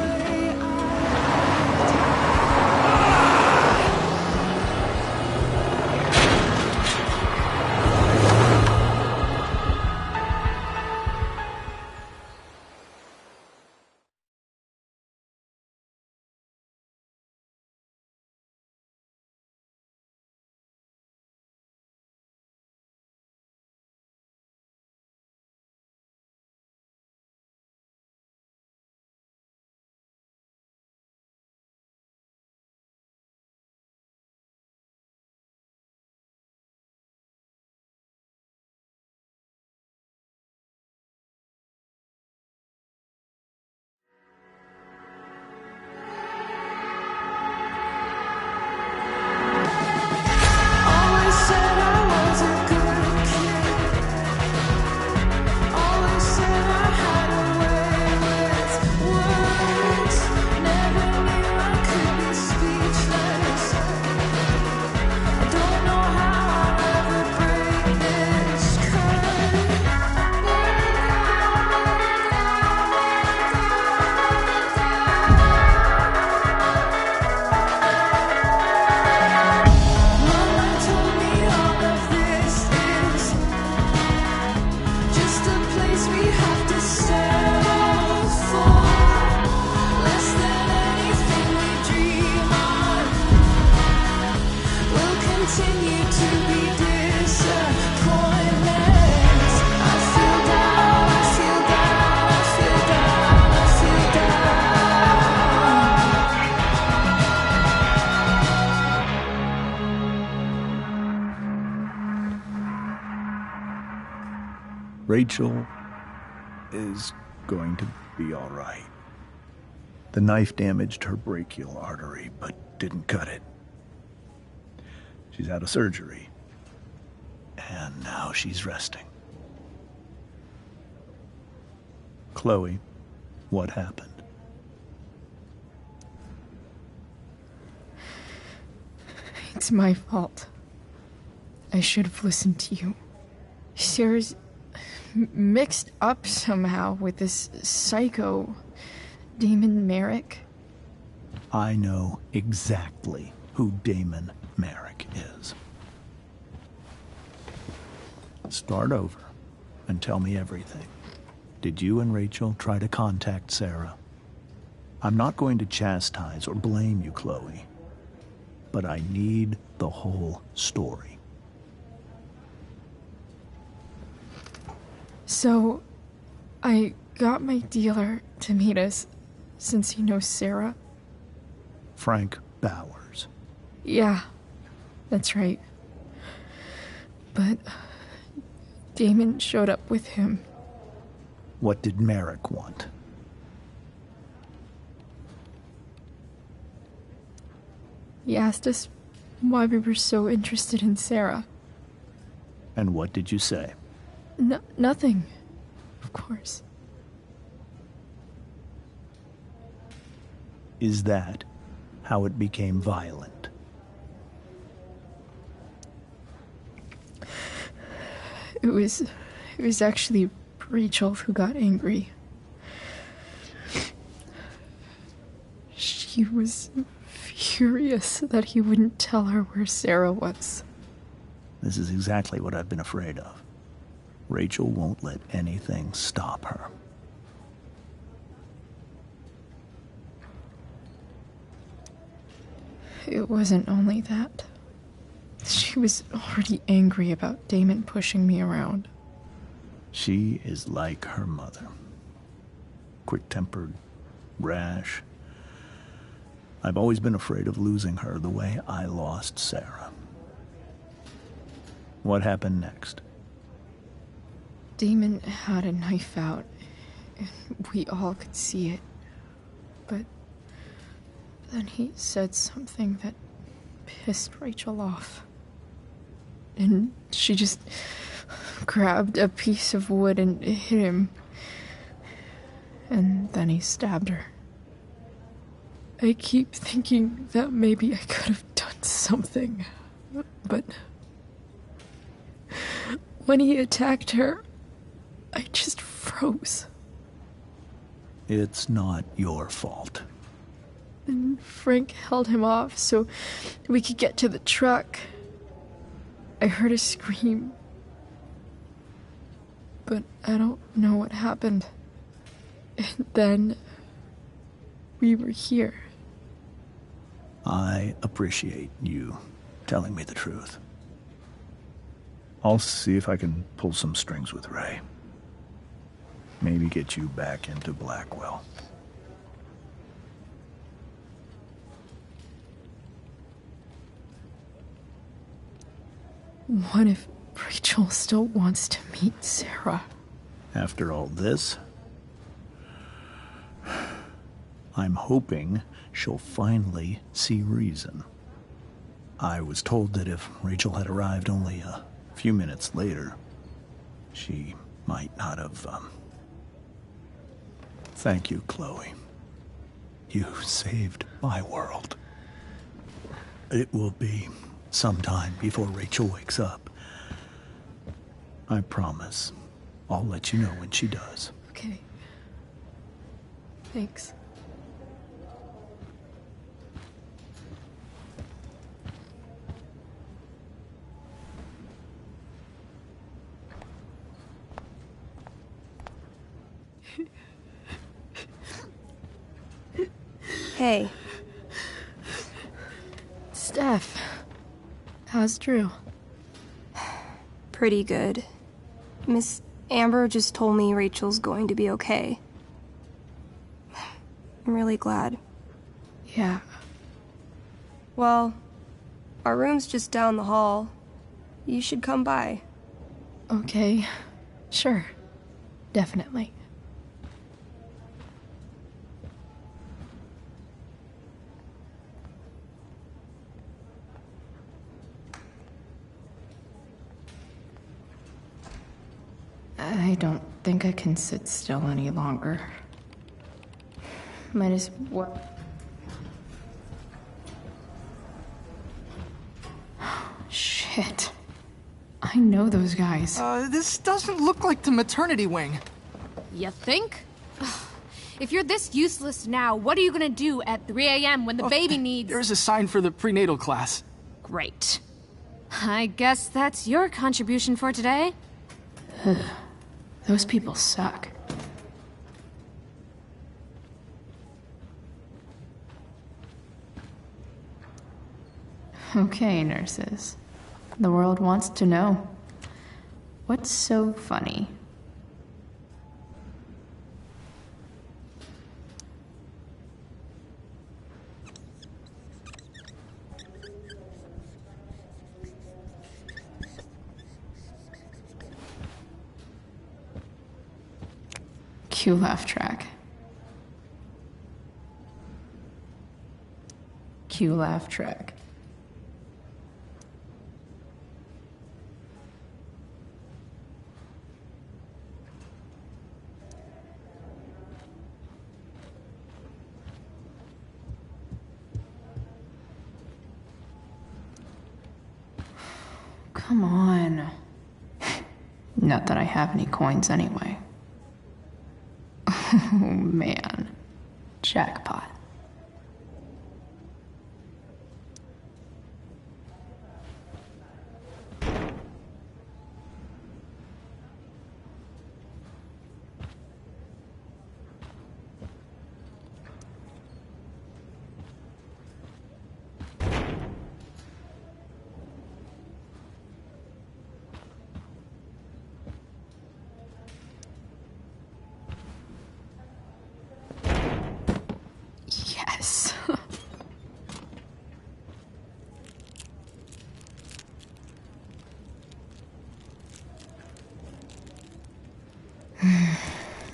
Rachel is going to be all right. The knife damaged her brachial artery, but didn't cut it. She's had a surgery, and now she's resting. Chloe, what happened? It's my fault. I should have listened to you. Sarah's mixed up somehow with this psycho Damon Merrick. I know exactly who Damon Merrick is. Start over and tell me everything. Did you and Rachel try to contact Sarah? I'm not going to chastise or blame you, Chloe, but I need the whole story. So, I got my dealer to meet us, since he knows Sarah. Frank Bowers. Yeah, that's right. But Damon showed up with him. What did Merrick want? He asked us why we were so interested in Sarah. And what did you say? Nothing, of course. Is that how it became violent? It was actually Rachel who got angry. She was furious that he wouldn't tell her where Sarah was. This is exactly what I've been afraid of. Rachel won't let anything stop her. It wasn't only that. She was already angry about Damon pushing me around. She is like her mother. Quick-tempered, rash. I've always been afraid of losing her the way I lost Sarah. What happened next? Damon had a knife out, and we all could see it. But then he said something that pissed Rachel off. And she just grabbed a piece of wood and hit him. And then he stabbed her. I keep thinking that maybe I could have done something, but when he attacked her, I just froze. It's not your fault. And Frank held him off so we could get to the truck. I heard a scream, but I don't know what happened. And then we were here. I appreciate you telling me the truth. I'll see if I can pull some strings with Ray. Maybe get you back into Blackwell. What if Rachel still wants to meet Sarah? After all this, I'm hoping she'll finally see reason. I was told that if Rachel had arrived only a few minutes later, she might not have, Thank you, Chloe. You saved my world. It will be some time before Rachel wakes up. I promise. I'll let you know when she does. Okay. Thanks. Hey. Steph. How's Drew? Pretty good. Miss Amber just told me Rachel's going to be okay. I'm really glad. Yeah. Well, our room's just down the hall. You should come by. Okay. Sure. Definitely. I don't think I can sit still any longer. Might as well. Shit. I know those guys. This doesn't look like the maternity wing. You think? If you're this useless now, what are you gonna do at 3 a.m. when the baby needs... There's a sign for the prenatal class. Great. I guess that's your contribution for today. Those people suck. Okay, nurses. The world wants to know. What's so funny? Cue laugh track. Cue laugh track. Come on. Not that I have any coins anyway. Oh man. Jackpot. Yes.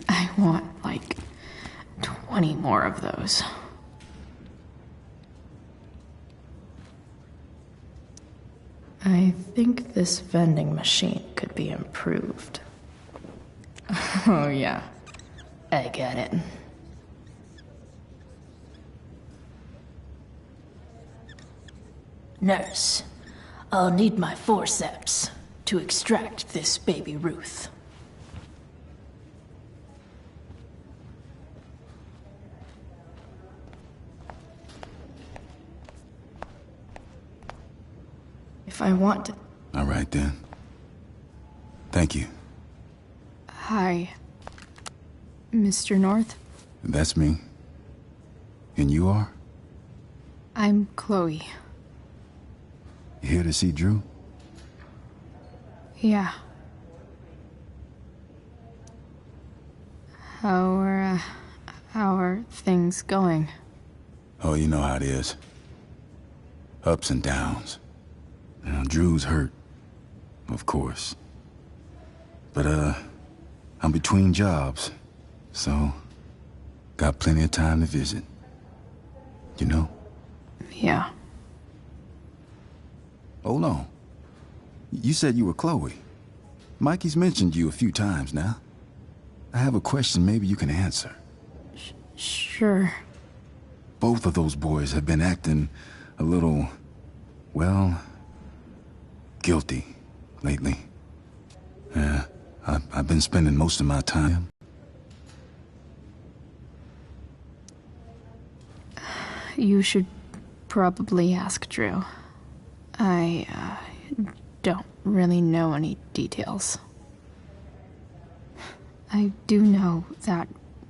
I want like 20 more of those. I think this vending machine could be improved. Oh yeah, I get it. Nurse, I'll need my forceps to extract this baby Ruth. If I want to... All right, then. Thank you. Hi, Mr. North. That's me. And you are? I'm Chloe. You here to see Drew? Yeah. How are things going? Oh, you know how it is. Ups and downs. Now, Drew's hurt, of course. But, I'm between jobs, so got plenty of time to visit. You know? Yeah. Hold on. You said you were Chloe. Mikey's mentioned you a few times now. I have a question maybe you can answer. Sure. Both of those boys have been acting a little, well, guilty lately. Yeah, I've been spending most of my time. You should probably ask Drew. I don't really know any details. I do know that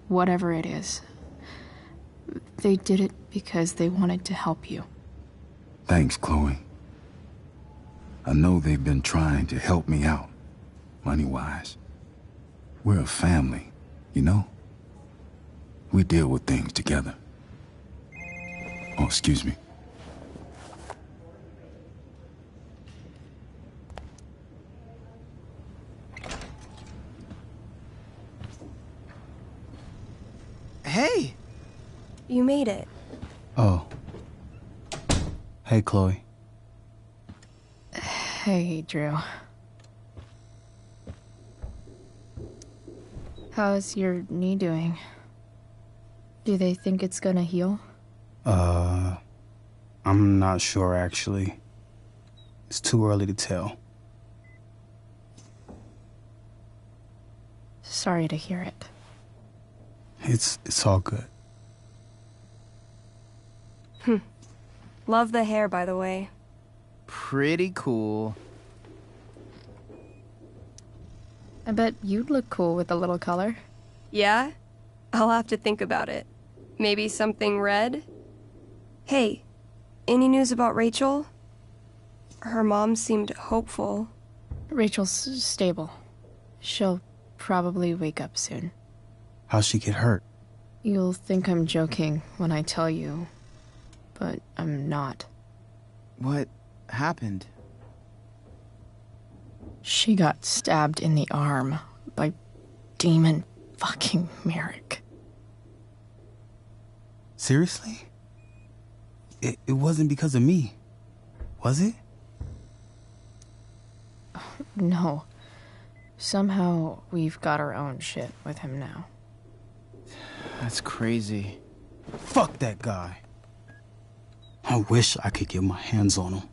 whatever it is, they did it because they wanted to help you. Thanks, Chloe. I know they've been trying to help me out, money-wise. We're a family, you know? We deal with things together. Oh, excuse me. Hey! You made it. Oh. Hey, Chloe. Hey, Drew. How's your knee doing? Do they think it's gonna heal? I'm not sure, actually. It's too early to tell. Sorry to hear it. It's all good. Love the hair, by the way. Pretty cool. I bet you'd look cool with a little color. Yeah? I'll have to think about it. Maybe something red? Hey, any news about Rachel? Her mom seemed hopeful. Rachel's stable. She'll probably wake up soon. How'd she get hurt? You'll think I'm joking when I tell you, but I'm not. What happened? She got stabbed in the arm by Demon fucking Merrick. Seriously? It wasn't because of me, was it? No. Somehow we've got our own shit with him now. That's crazy. Fuck that guy. I wish I could get my hands on him.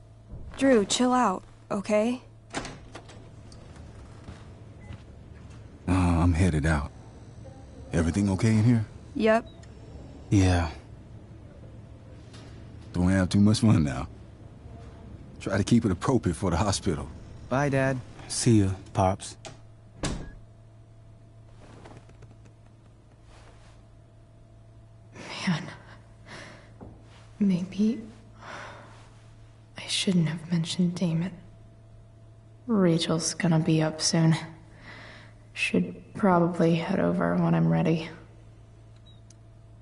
Drew, chill out, okay? I'm headed out. Everything okay in here? Yep. Yeah. Don't have too much fun now. Try to keep it appropriate for the hospital. Bye, Dad. See ya, Pops. Man. Maybe I shouldn't have mentioned Damon. Rachel's gonna be up soon. Should probably head over when I'm ready.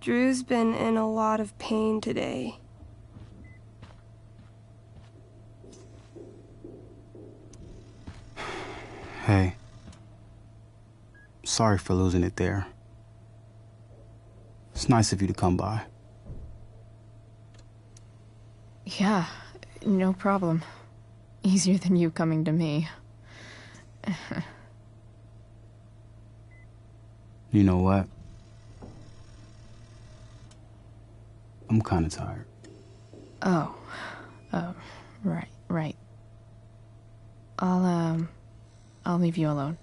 Drew's been in a lot of pain today. Hey. Sorry for losing it there. It's nice of you to come by. Yeah, no problem. Easier than you coming to me. You know what? I'm kind of tired. Oh, right. I'll leave you alone.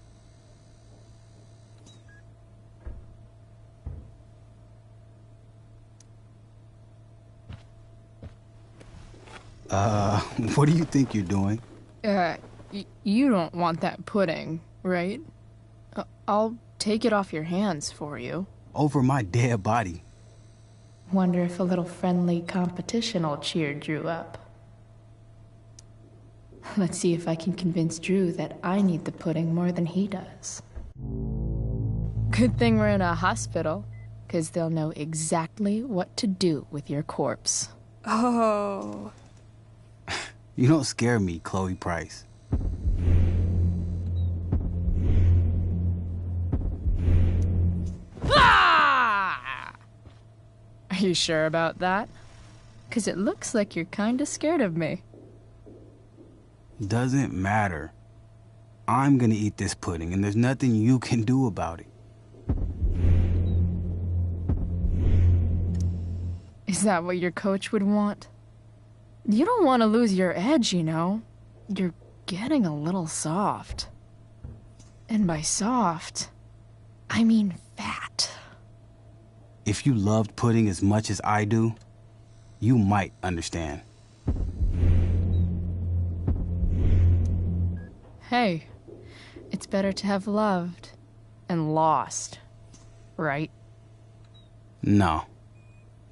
What do you think you're doing? You don't want that pudding, right? I'll take it off your hands for you. Over my dead body. Wonder if a little friendly competition will cheer Drew up. Let's see if I can convince Drew that I need the pudding more than he does. Good thing we're in a hospital, 'cause they'll know exactly what to do with your corpse. Oh. You don't scare me, Chloe Price. Ah! Are you sure about that? 'Cause it looks like you're kinda scared of me. Doesn't matter. I'm gonna eat this pudding, and there's nothing you can do about it. Is that what your coach would want? You don't want to lose your edge, you know. You're getting a little soft. And by soft, I mean fat. If you loved pudding as much as I do, you might understand. Hey, it's better to have loved and lost, right? No.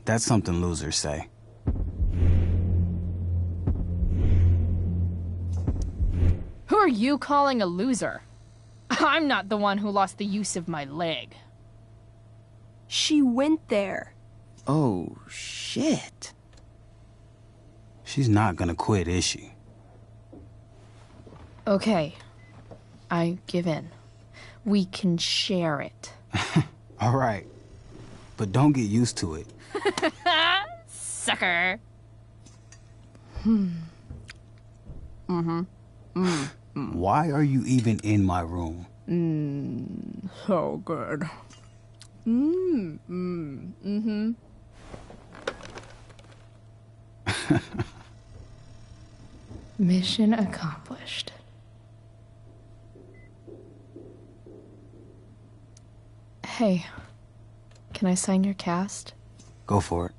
That's something losers say. Who are you calling a loser? I'm not the one who lost the use of my leg. She went there. Oh, shit. She's not gonna quit, is she? Okay, I give in. We can share it. All right. But don't get used to it. Sucker. Why are you even in my room? So good. Mission accomplished. Hey, can I sign your cast? Go for it.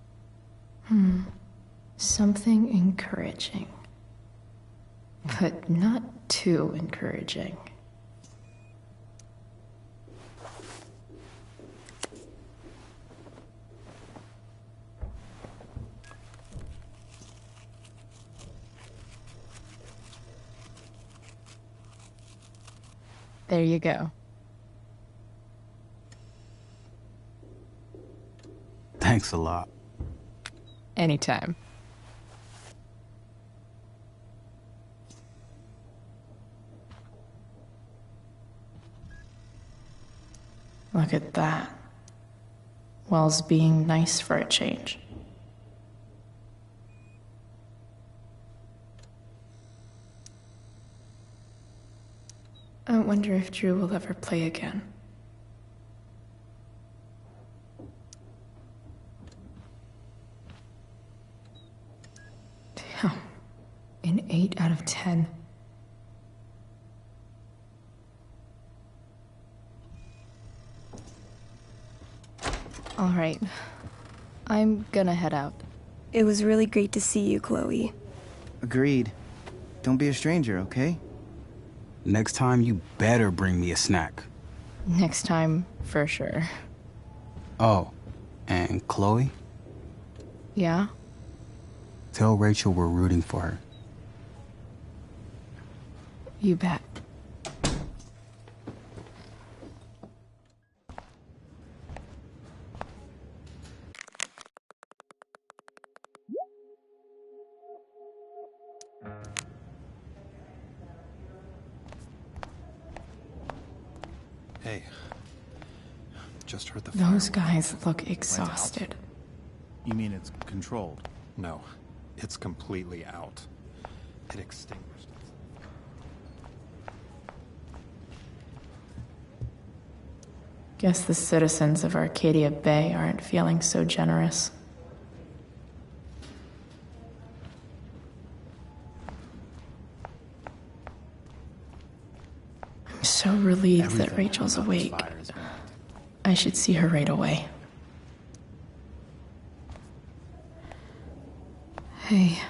Something encouraging. But not too encouraging. There you go. Thanks a lot. Anytime. Look at that. Wells being nice for a change. I wonder if Drew will ever play again. Damn. An 8 out of 10. All right. I'm gonna head out. It was really great to see you, Chloe. Agreed. Don't be a stranger, okay? Next time, you better bring me a snack. Next time, for sure. Oh, and Chloe? Yeah? Tell Rachel we're rooting for her. You bet. Hey, just heard the fire. Those guys look exhausted. You mean it's controlled? No, it's completely out. It extinguished itself. Guess the citizens of Arcadia Bay aren't feeling so generous. I'm so relieved that Rachel's awake. I should see her right away. Hey.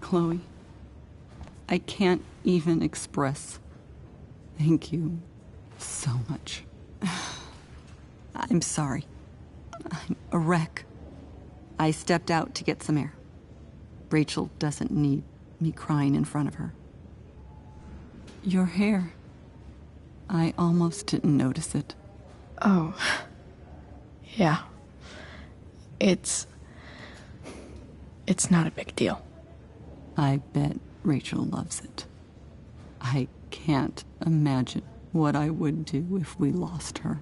Chloe, I can't even express thank you so much. I'm sorry. I'm a wreck. I stepped out to get some air. Rachel doesn't need me crying in front of her. Your hair. I almost didn't notice it. Oh. Yeah. It's not a big deal. I bet Rachel loves it. I can't imagine what I would do if we lost her.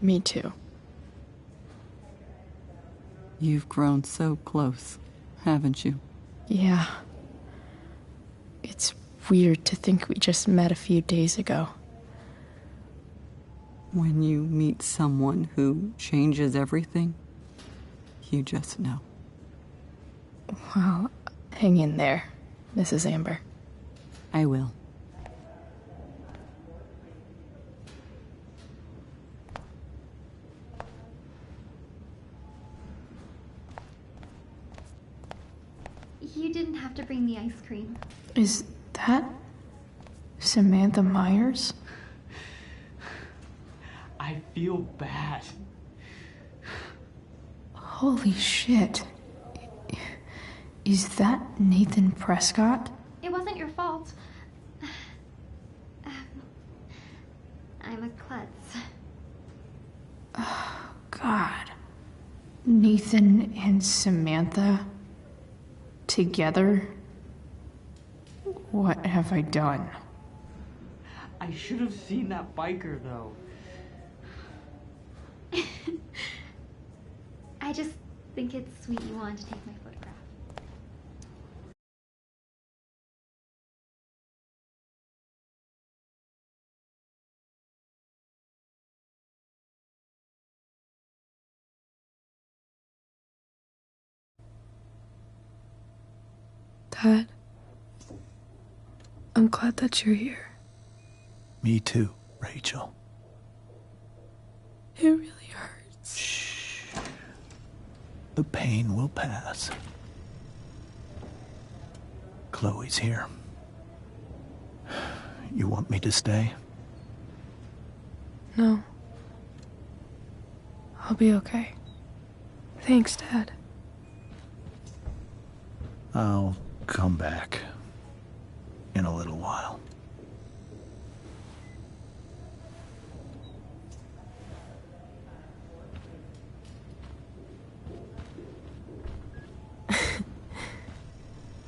Me too. You've grown so close, haven't you? Yeah. It's weird to think we just met a few days ago. When you meet someone who changes everything, you just know. Well, hang in there, Mrs. Amber. I will. You didn't have to bring the ice cream. Is that Samantha Myers? I feel bad. Holy shit. Is that Nathan Prescott? It wasn't your fault. I'm a klutz. Oh, God. Nathan and Samantha together? What have I done? I should have seen that biker, though. I just think it's sweet you wanted to take my photograph. Dad, I'm glad that you're here. Me too, Rachel. It really hurts. Shh. The pain will pass. Chloe's here. You want me to stay? No. I'll be okay. Thanks, Dad. I'll come back in a little while.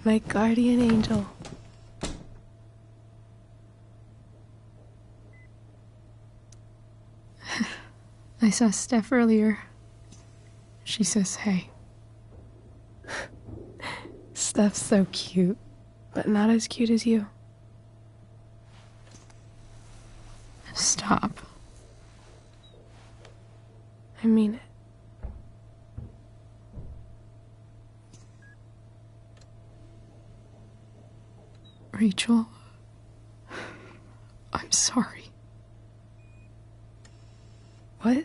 My guardian angel. I saw Steph earlier. She says hey. Steph's so cute, but not as cute as you. Stop. I mean it. Rachel, I'm sorry. What?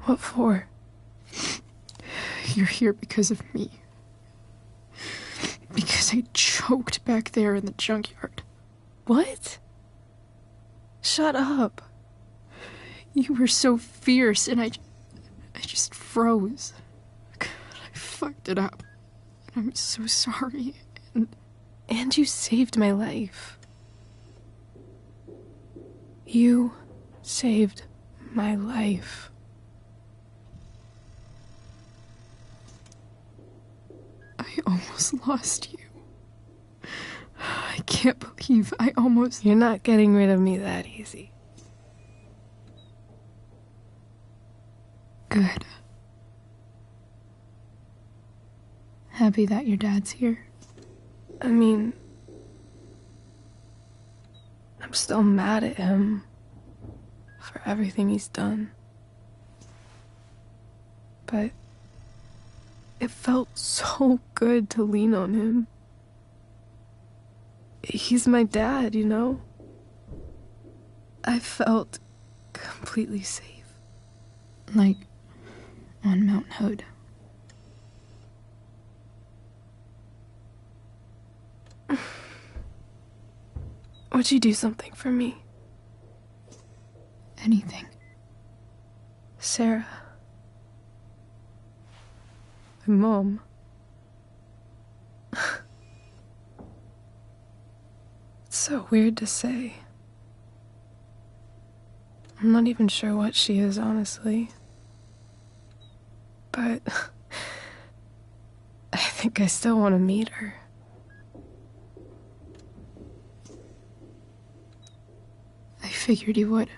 What for? You're here because of me. Because I choked back there in the junkyard. What? Shut up. You were so fierce and I just froze. God, I fucked it up. I'm so sorry. And you saved my life. You saved my life. I almost lost you. I can't believe I almost... You're not getting rid of me that easy. Good. Happy that your dad's here. I mean, I'm still mad at him for everything he's done. But it felt so good to lean on him. He's my dad, you know? I felt completely safe. Like on Mount Hood. Would you do something for me? Anything. Sarah. My mom. It's so weird to say. I'm not even sure what she is, honestly. But I think I still want to meet her. I figured you would.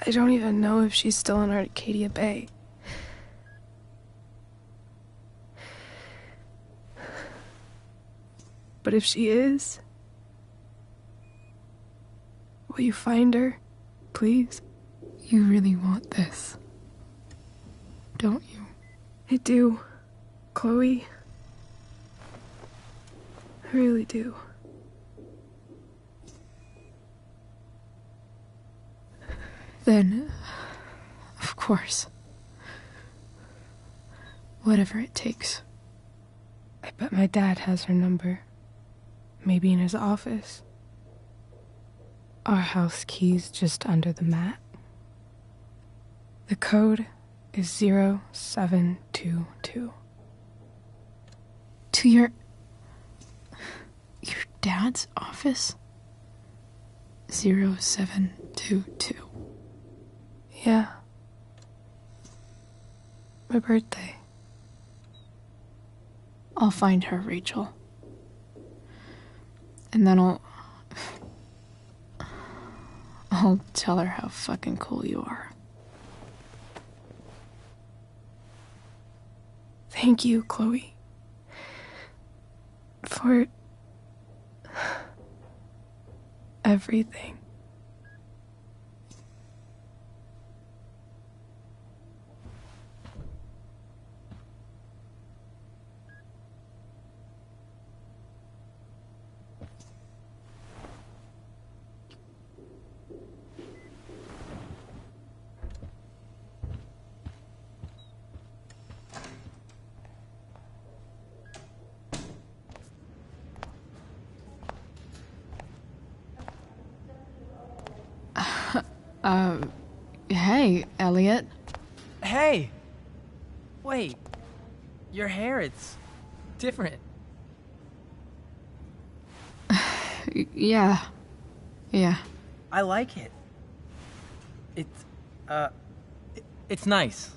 I don't even know if she's still in Arcadia Bay. But if she is, will you find her, please? You really want this, don't you? I do, Chloe. I really do. Then, of course, whatever it takes. I bet my dad has her number. Maybe in his office. Our house key's just under the mat. The code is 0722. To your dad's office? 0722. Yeah. My birthday. I'll find her, Rachel. And then I'll tell her how fucking cool you are. Thank you, Chloe. For everything. Hey, Elliot. Hey! Wait. Your hair, it's different. Yeah. I like it. It's nice.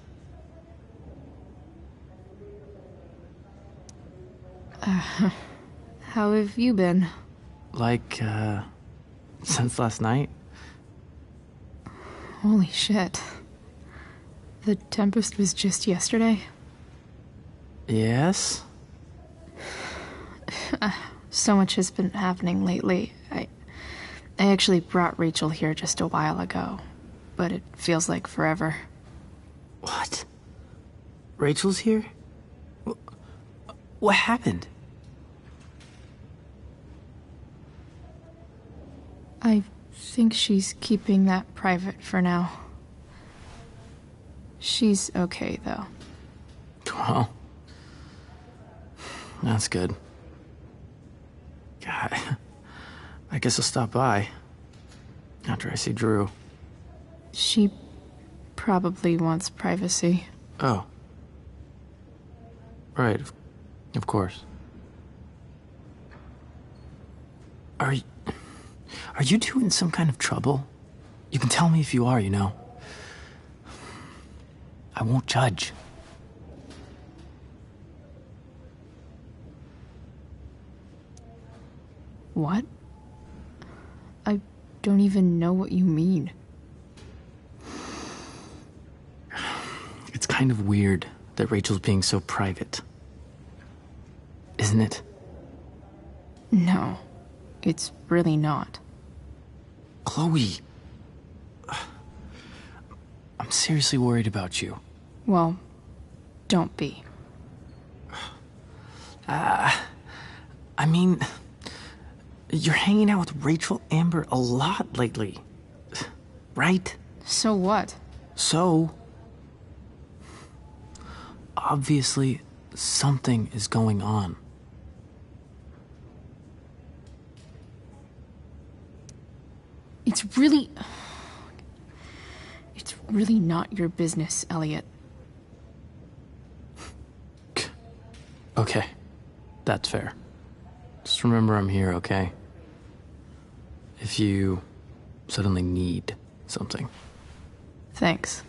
How have you been? Like, since last night? Holy shit. The Tempest was just yesterday? Yes? So much has been happening lately. I actually brought Rachel here just a while ago, but it feels like forever. What? Rachel's here? What happened? I think she's keeping that private for now. She's okay, though. Well, that's good. God, I guess I'll stop by after I see Drew. She probably wants privacy. Oh. Right, of course. Are you two in some kind of trouble? You can tell me if you are, you know. I won't judge. What? I don't even know what you mean. It's kind of weird that Rachel's being so private. Isn't it? No, it's really not. Chloe. I'm seriously worried about you. Well, don't be. I mean, you're hanging out with Rachel Amber a lot lately, right? So what? So, obviously, something is going on. It's really not your business, Elliot. Okay, that's fair. Just remember I'm here, okay? If you suddenly need something. Thanks.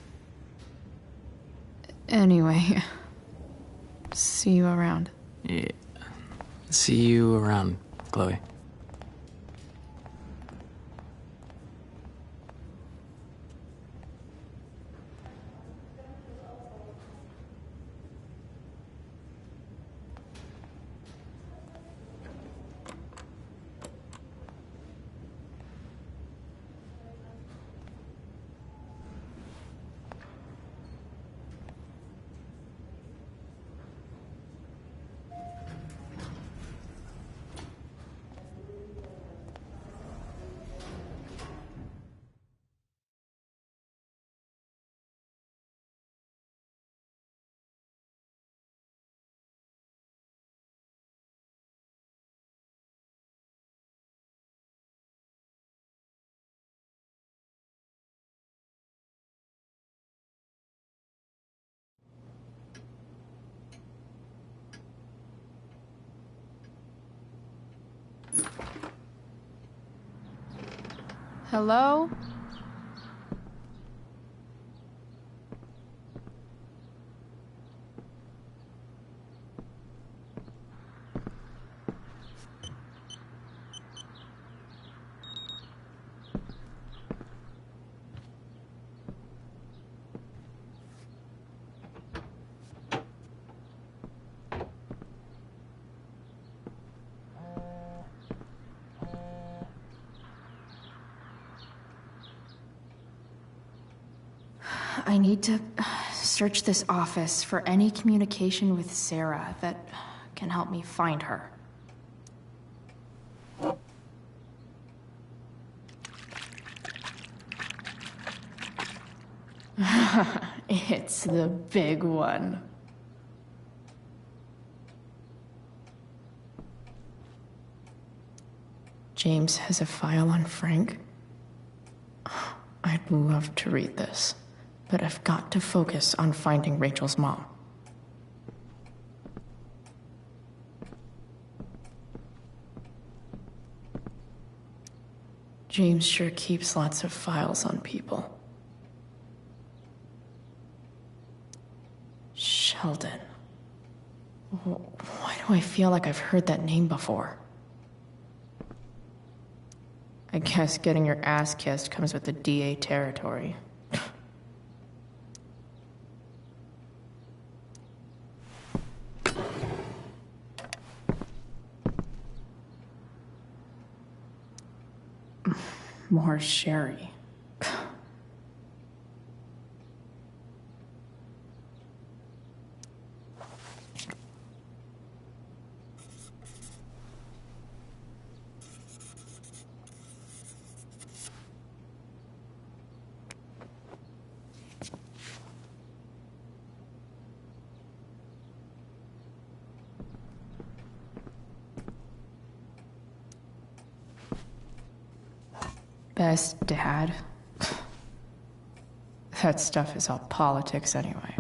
Anyway, see you around. Yeah. See you around, Chloe. Hello? I need to search this office for any communication with Sarah that can help me find her. It's the big one. James has a file on Frank. I'd love to read this, but I've got to focus on finding Rachel's mom. James sure keeps lots of files on people. Sheldon. Why do I feel like I've heard that name before? I guess getting your ass kissed comes with the DA territory. More sherry. Best dad? That stuff is all politics anyway.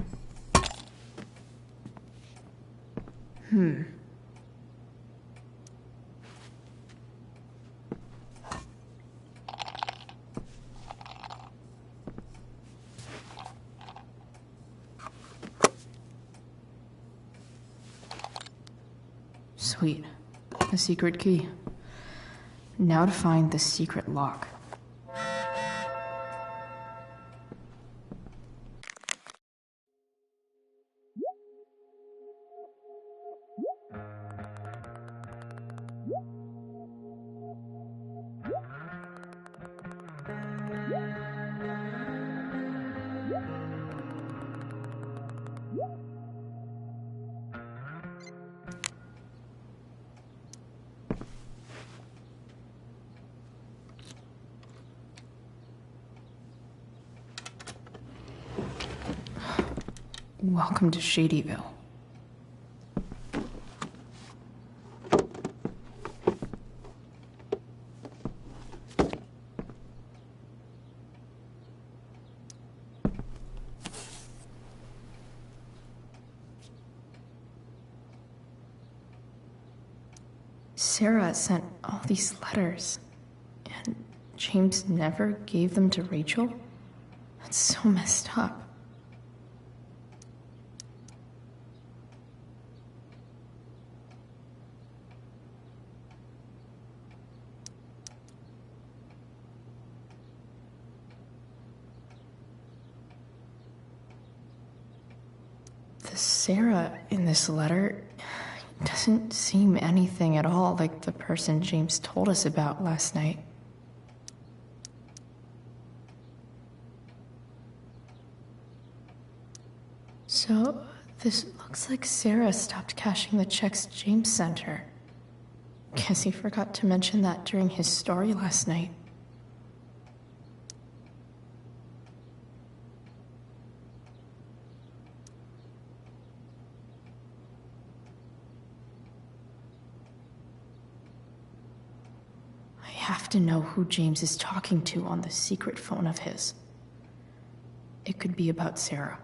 Sweet. A secret key. Now to find the secret lock. Welcome to Shadyville. Sarah sent all these letters, and James never gave them to Rachel? That's so messed up. Sarah in this letter doesn't seem anything at all like the person James told us about last night. So, this looks like Sarah stopped cashing the checks James sent her. Guess he forgot to mention that during his story last night. I have to know who James is talking to on the secret phone of his. It could be about Sarah.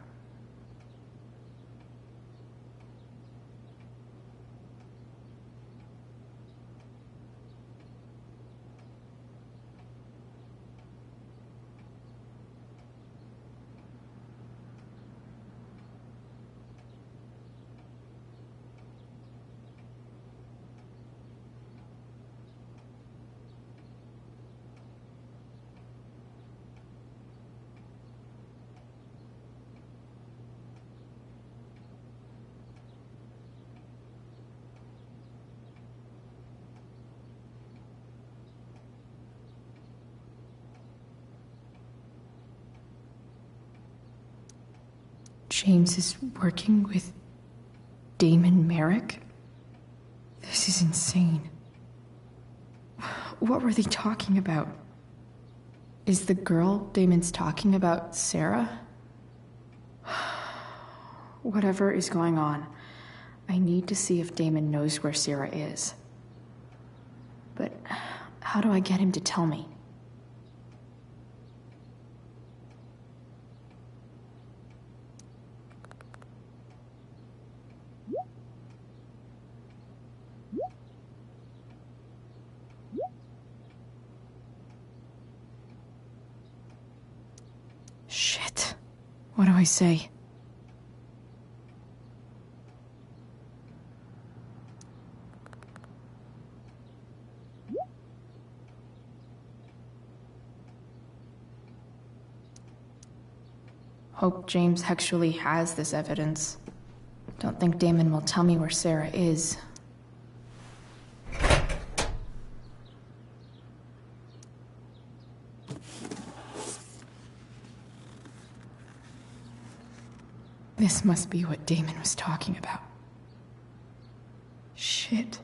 James is working with Damon Merrick? This is insane. What were they talking about? Is the girl Damon's talking about Sarah? Whatever is going on, I need to see if Damon knows where Sarah is. But how do I get him to tell me? Shit. What do I say? Hope James actually has this evidence. Don't think Damon will tell me where Sarah is. This must be what Damon was talking about. Shit.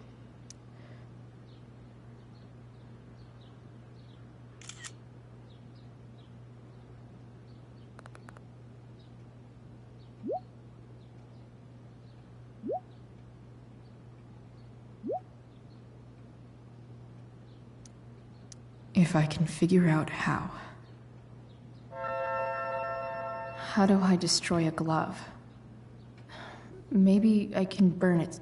If I can figure out how. How do I destroy a glove? Maybe I can burn it.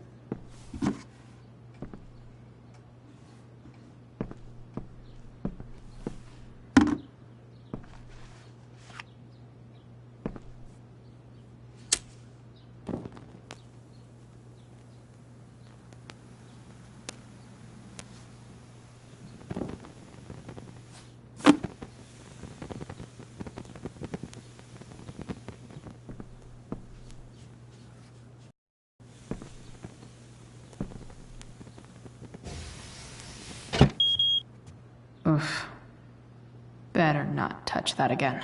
Oof. Better not touch that again.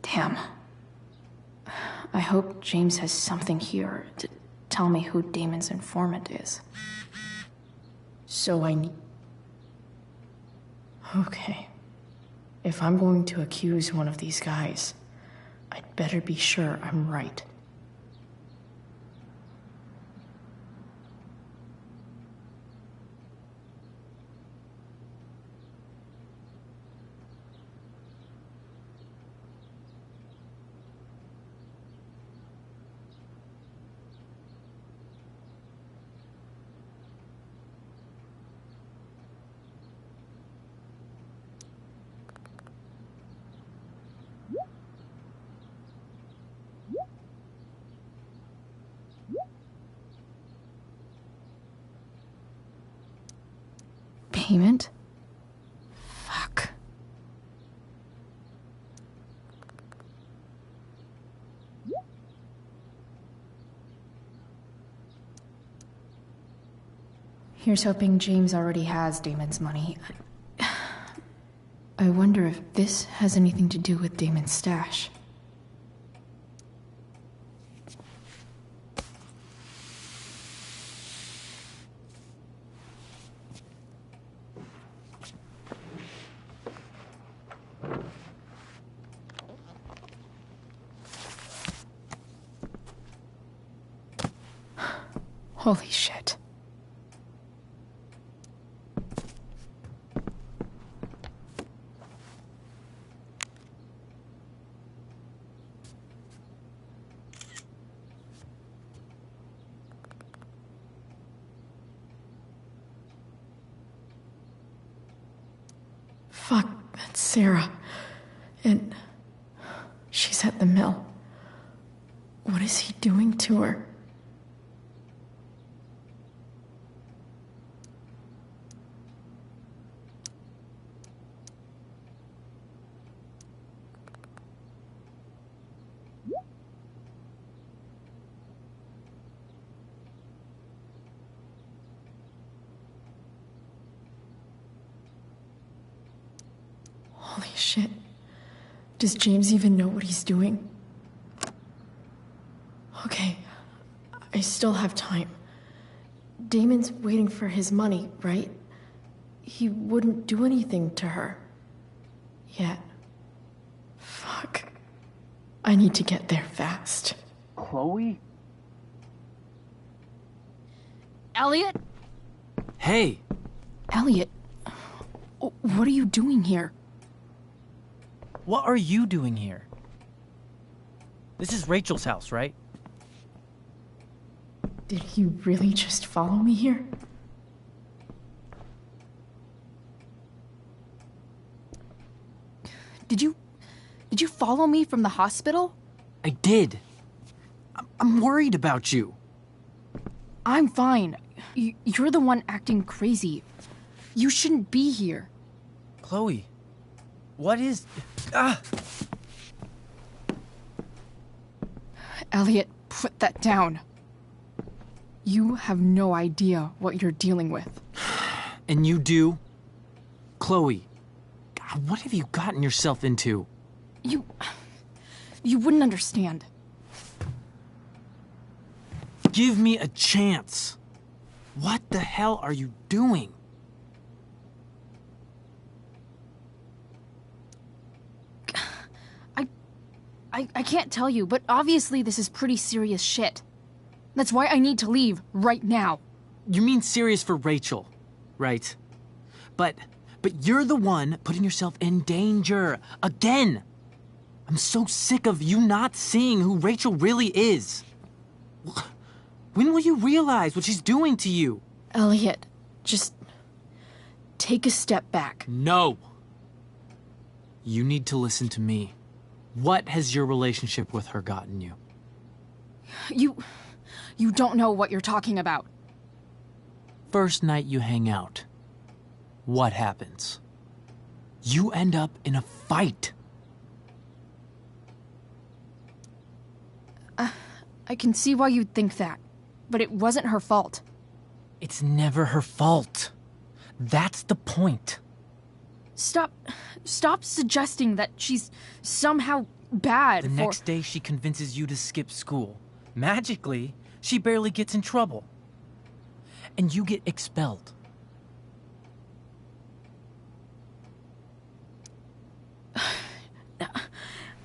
Damn. I hope James has something here to tell me who Damon's informant is. So I need... Okay. If I'm going to accuse one of these guys, I'd better be sure I'm right. Payment? Fuck. Here's hoping James already has Damon's money. I wonder if this has anything to do with Damon's stash. Holy shit. Fuck, that's Sarah. And she's at the mill. What is he doing to her? Holy shit. Does James even know what he's doing? Okay, I still have time. Damon's waiting for his money, right? He wouldn't do anything to her. Yet. Fuck. I need to get there fast. Chloe? Elliot? Hey! Elliot, what are you doing here? What are you doing here? This is Rachel's house, right? Did you really just follow me here? Did you follow me from the hospital? I did. I'm worried about you. I'm fine. You're the one acting crazy. You shouldn't be here. Chloe, what is... Ah! Elliot, put that down. You have no idea what you're dealing with. And you do? Chloe, God, what have you gotten yourself into? You wouldn't understand. Give me a chance. What the hell are you doing? I can't tell you, but obviously this is pretty serious shit. That's why I need to leave right now. You mean serious for Rachel, right? But you're the one putting yourself in danger. Again! I'm so sick of you not seeing who Rachel really is. When will you realize what she's doing to you? Elliot, just take a step back. No. You need to listen to me. What has your relationship with her gotten you? You don't know what you're talking about. First night you hang out, what happens? You end up in a fight. I can see why you'd think that, but it wasn't her fault. It's never her fault. That's the point. Stop suggesting that she's somehow bad. The next day she convinces you to skip school. Magically, she barely gets in trouble. And you get expelled.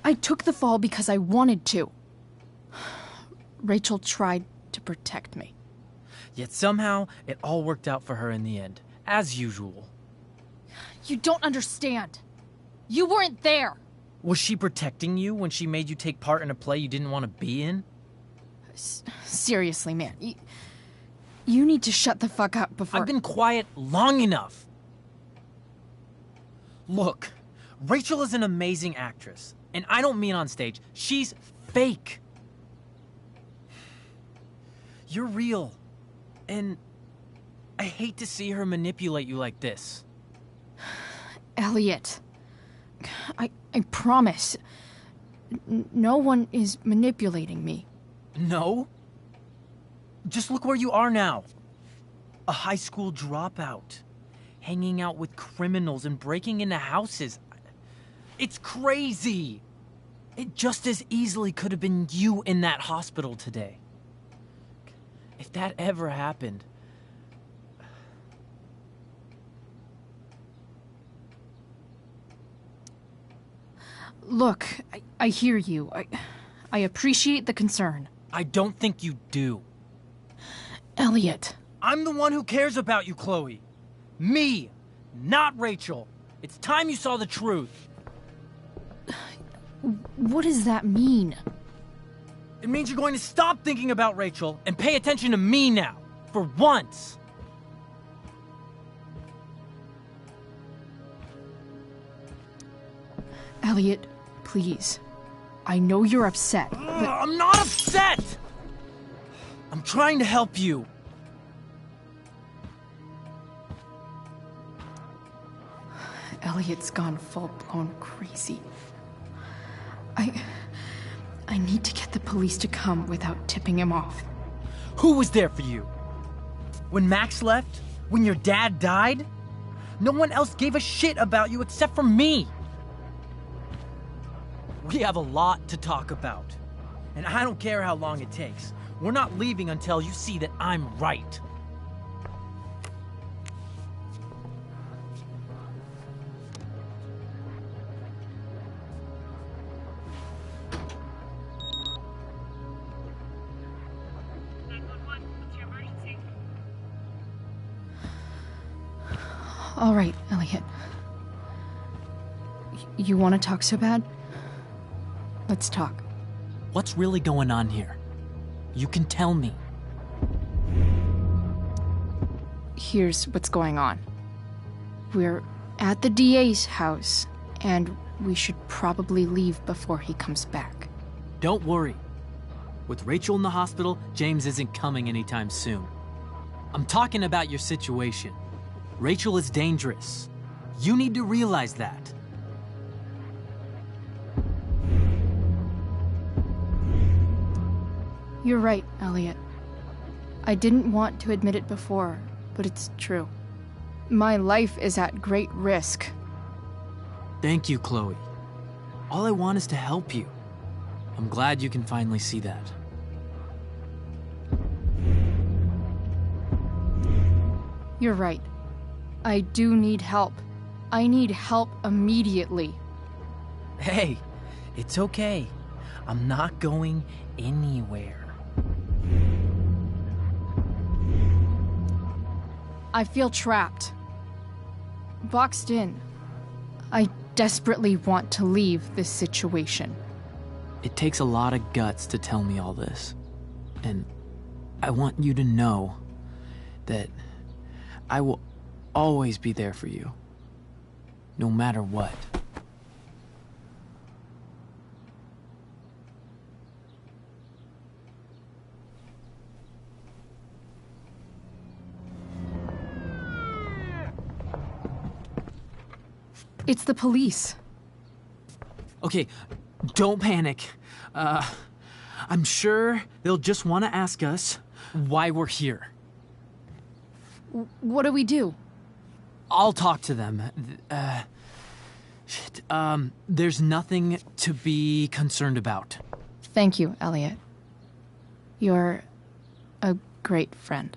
I took the fall because I wanted to. Rachel tried to protect me. Yet somehow, it all worked out for her in the end, as usual. You don't understand. You weren't there. Was she protecting you when she made you take part in a play you didn't want to be in? Seriously, man. You need to shut the fuck up before... I've been quiet long enough. Look, Rachel is an amazing actress. And I don't mean on stage. She's fake. You're real. And I hate to see her manipulate you like this. Elliot, I promise, no one is manipulating me. No? Just look where you are now. A high school dropout. Hanging out with criminals and breaking into houses. It's crazy. It just as easily could have been you in that hospital today. If that ever happened... Look, I hear you. I appreciate the concern. I don't think you do. Elliot. I'm the one who cares about you, Chloe. Me, not Rachel. It's time you saw the truth. What does that mean? It means you're going to stop thinking about Rachel and pay attention to me now, for once. Elliot, please. I know you're upset, but... I'm not upset! I'm trying to help you. Elliot's gone full-blown crazy. I need to get the police to come without tipping him off. Who was there for you? When Max left? When your dad died? No one else gave a shit about you except for me. We have a lot to talk about. And I don't care how long it takes. We're not leaving until you see that I'm right. All right, Elliot. You want to talk so bad? Let's talk. What's really going on here? You can tell me. Here's what's going on. We're at the DA's house, and we should probably leave before he comes back. Don't worry. With Rachel in the hospital, James isn't coming anytime soon. I'm talking about your situation. Rachel is dangerous. You need to realize that. You're right, Elliot. I didn't want to admit it before, but it's true. My life is at great risk. Thank you, Chloe. All I want is to help you. I'm glad you can finally see that. You're right. I do need help. I need help immediately. Hey, it's okay. I'm not going anywhere. I feel trapped. Boxed in. I desperately want to leave this situation. It takes a lot of guts to tell me all this. And I want you to know that I will always be there for you. No matter what. It's the police. Okay, don't panic. I'm sure they'll just want to ask us why we're here. What do we do? I'll talk to them. There's nothing to be concerned about. Thank you, Elliot. You're a great friend.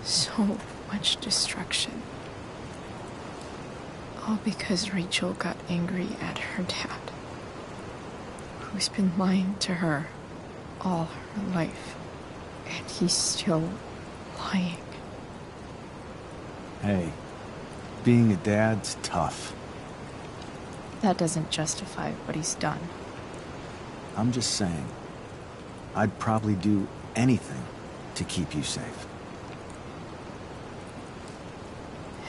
So much destruction. All because Rachel got angry at her dad, who's been lying to her all her life, and he's still lying. Hey, being a dad's tough. That doesn't justify what he's done. I'm just saying, I'd probably do anything to keep you safe.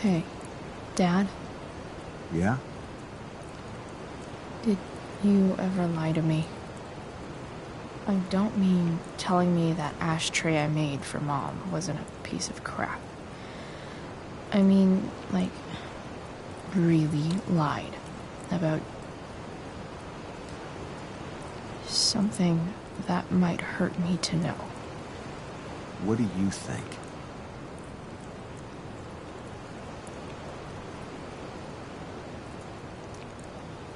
Hey, Dad? Yeah? Did you ever lie to me? I don't mean telling me that ashtray I made for Mom wasn't a piece of crap. I mean, like, really lied about something that might hurt me to know. What do you think?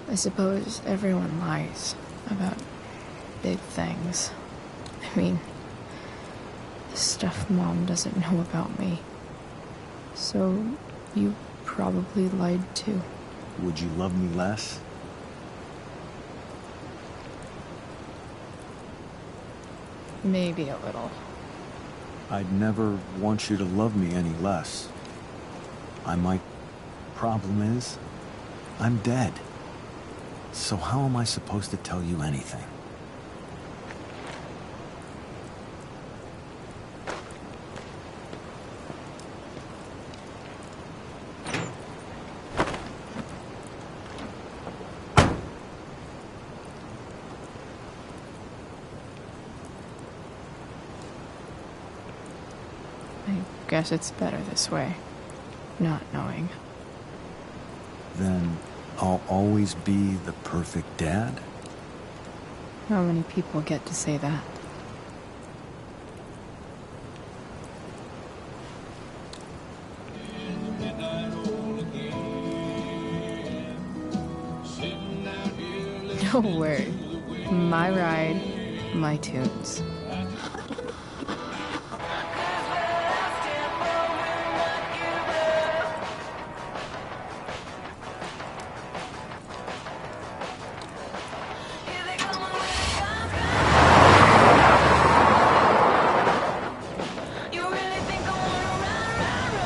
I suppose everyone lies about big things. I mean, the stuff Mom doesn't know about me. So, you probably lied too. Would you love me less? Maybe a little. I'd never want you to love me any less. Problem is, I'm dead. So how am I supposed to tell you anything? I guess it's better this way. Not knowing. Then I'll always be the perfect dad? How many people get to say that? No word. My ride, my tunes.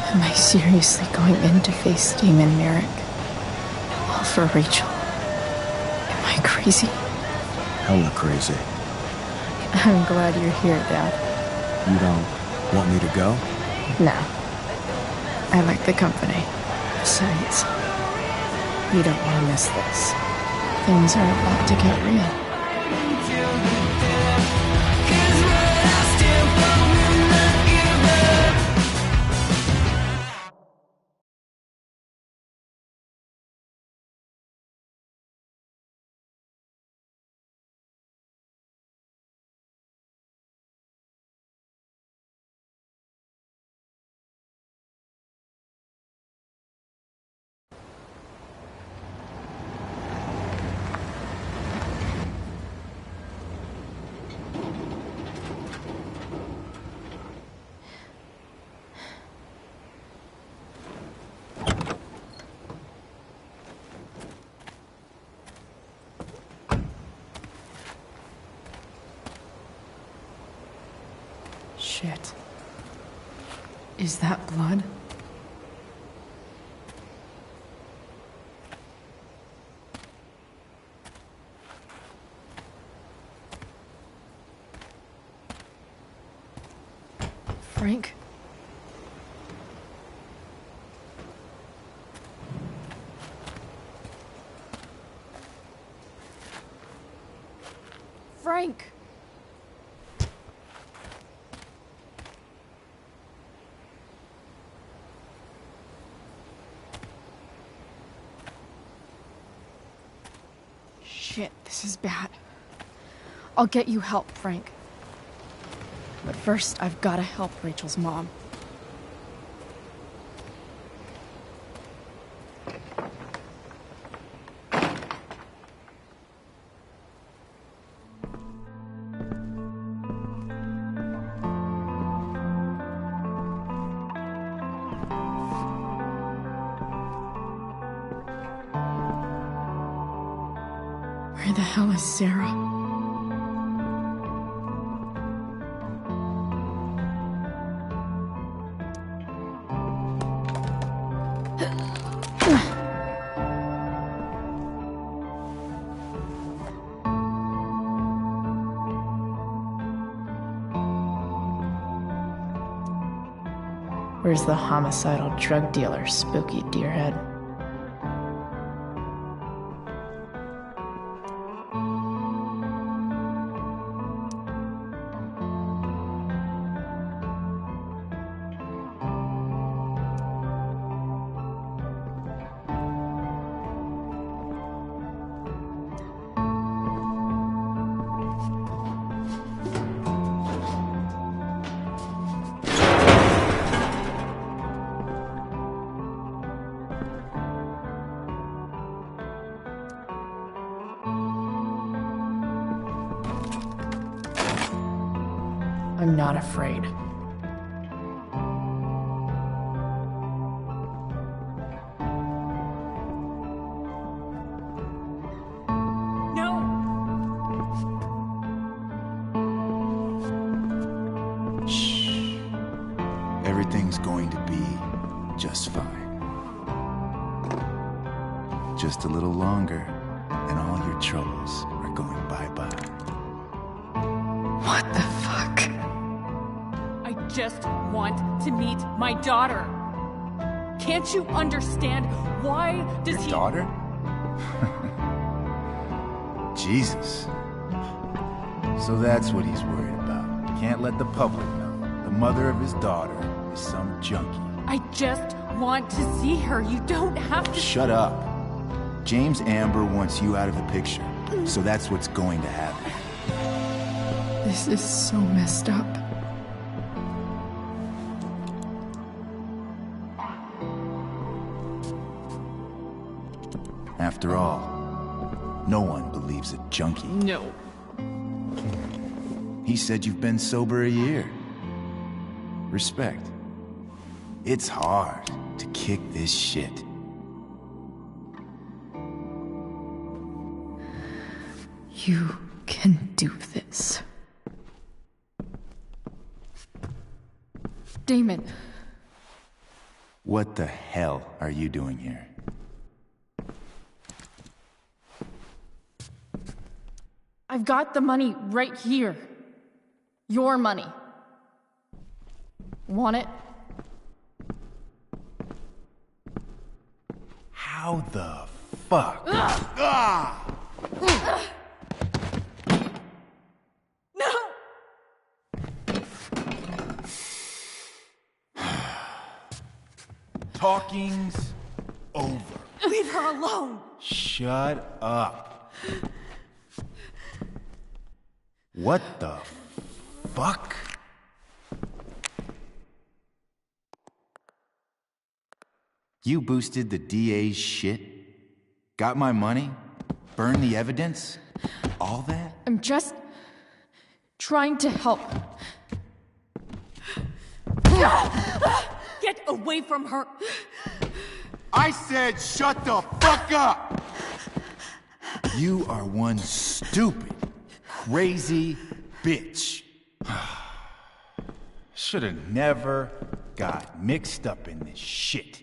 Am I seriously going in to face Damon Merrick? All for Rachel? Am I crazy? Hella crazy. I'm glad you're here, Dad. You don't want me to go? No. I like the company. Besides, you don't want to miss this. Things are about to get real. Shit. Is that blood? Frank? Frank! Shit, this is bad. I'll get you help, Frank. But first, I've gotta help Rachel's mom. Where the hell is Sarah? Where's the homicidal drug dealer, Spooky Deerhead? I'm not afraid. No! everything's going to be just fine. Just a little longer, and all your troubles are going bye-bye. What the fuck? I just want to meet my daughter. Can't you understand? Why does Your daughter? Jesus. So that's what he's worried about. Can't let the public know. The mother of his daughter is some junkie. I just want to see her. You don't have to. Shut up. James Amber wants you out of the picture, so that's what's going to happen. This is so messed up. After all, no one believes a junkie. No. He said you've been sober a year. Respect. It's hard to kick this shit. You can do this. Damon. What the hell are you doing here? I've got the money right here. Your money. Want it? How the fuck? Ah! No! Talking's over. Leave her alone! Shut up. What the fuck? You boosted the DA's shit? Got my money? Burned the evidence? All that? I'm just trying to help. Get away from her! I said shut the fuck up! You are one stupid, crazy bitch. Should've never got mixed up in this shit.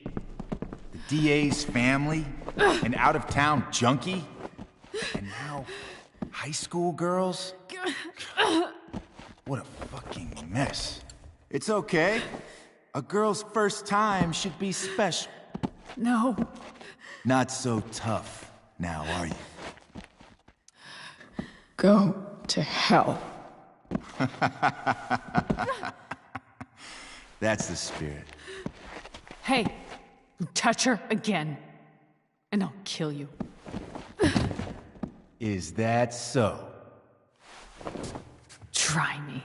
The DA's family, an out-of-town junkie, and now high school girls? What a fucking mess. It's okay. A girl's first time should be special. No. Not so tough now, are you? Go to hell. That's the spirit. Hey, you touch her again, and I'll kill you. Is that so? Try me.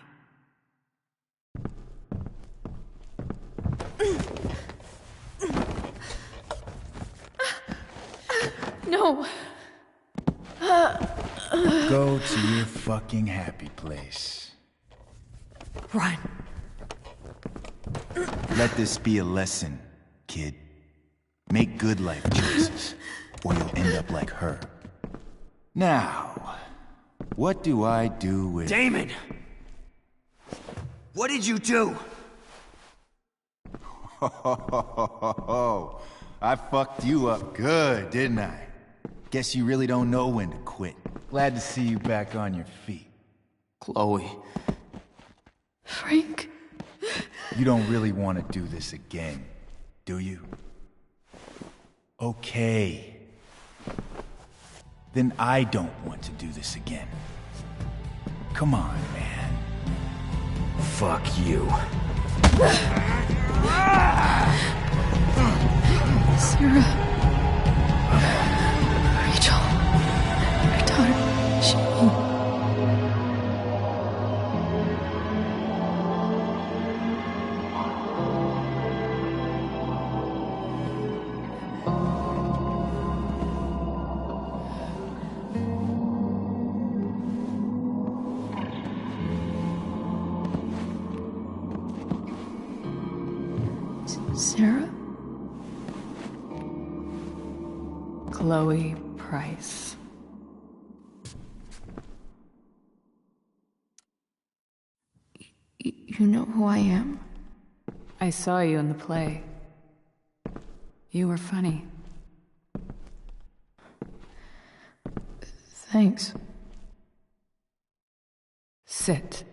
No. Go to your fucking happy place. Run. Let this be a lesson, kid. Make good life choices, or you'll end up like her. Now, what do I do with... Damon! What did you do? I fucked you up good, didn't I? Guess you really don't know when to quit. Glad to see you back on your feet. Chloe. Frank. You don't really want to do this again, do you? Okay. Then I don't want to do this again. Come on, man. Fuck you. Sarah. Rachel. My daughter. She... Sarah? Chloe Price. You know who I am? I saw you in the play. You were funny. Thanks. Sit.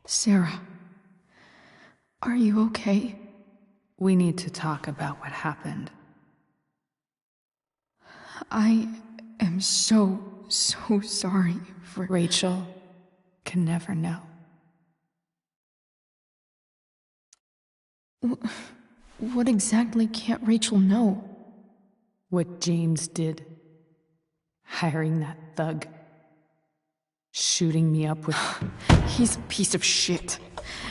Sarah, are you okay? We need to talk about what happened. I am so sorry for... Rachel can never know. What exactly can't Rachel know? What James did. Hiring that thug. Shooting me up with... He's a piece of shit.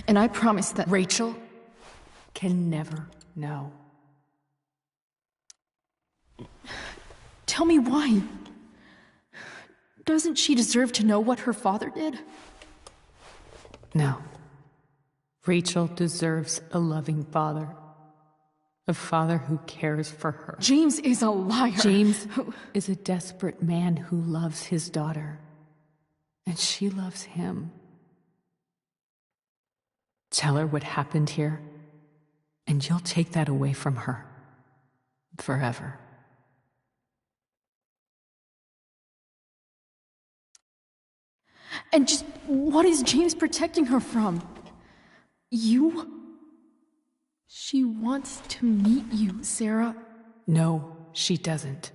And I promise that... Rachel can never know. Tell me why. Doesn't she deserve to know what her father did? No. Rachel deserves a loving father. A father who cares for her. James is a liar. James is a desperate man who loves his daughter. And she loves him. Tell her what happened here, and you'll take that away from her. Forever. And just what is James protecting her from? You? She wants to meet you, Sarah. No, she doesn't.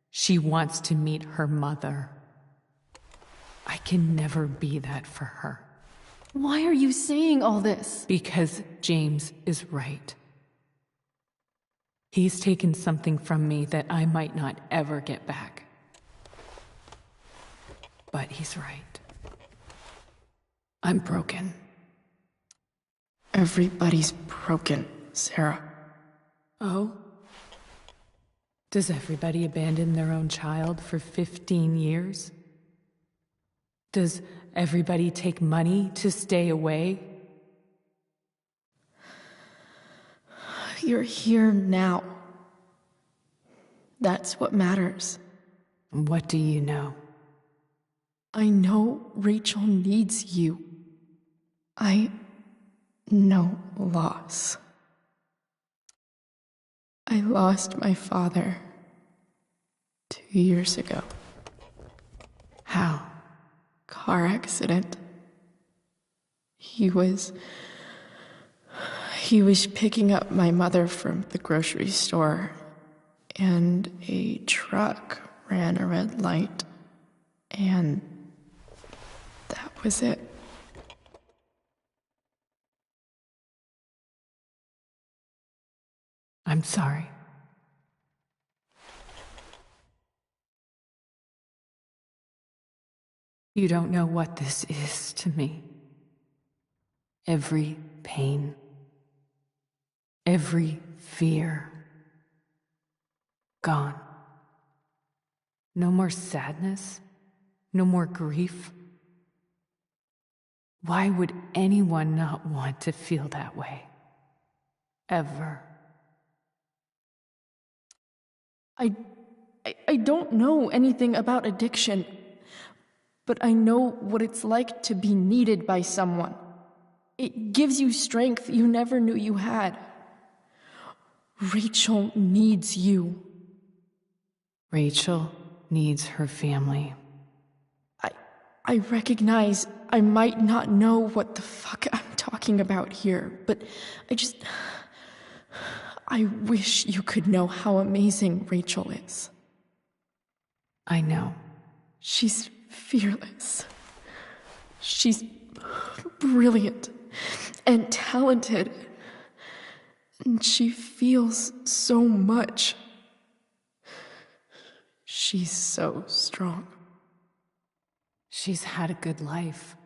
She wants to meet her mother. I can never be that for her. Why are you saying all this? Because James is right. He's taken something from me that I might not ever get back. But he's right. I'm broken. Everybody's broken, Sarah. Oh? Does everybody abandon their own child for 15 years? Does everybody take money to stay away? You're here now. That's what matters. What do you know? I know Rachel needs you. I know loss. I lost my father 2 years ago. How? Car accident. He was picking up my mother from the grocery store, and a truck ran a red light, and that was it. I'm sorry. You don't know what this is to me. Every pain, every fear, gone. No more sadness, no more grief. Why would anyone not want to feel that way? Ever. I don't know anything about addiction, but I know what it's like to be needed by someone. It gives you strength you never knew you had. Rachel needs you. Rachel needs her family. I recognize I might not know what the fuck I'm talking about here, but I wish you could know how amazing Rachel is. I know. She's fearless. She's brilliant and talented. And she feels so much. She's so strong. She's had a good life.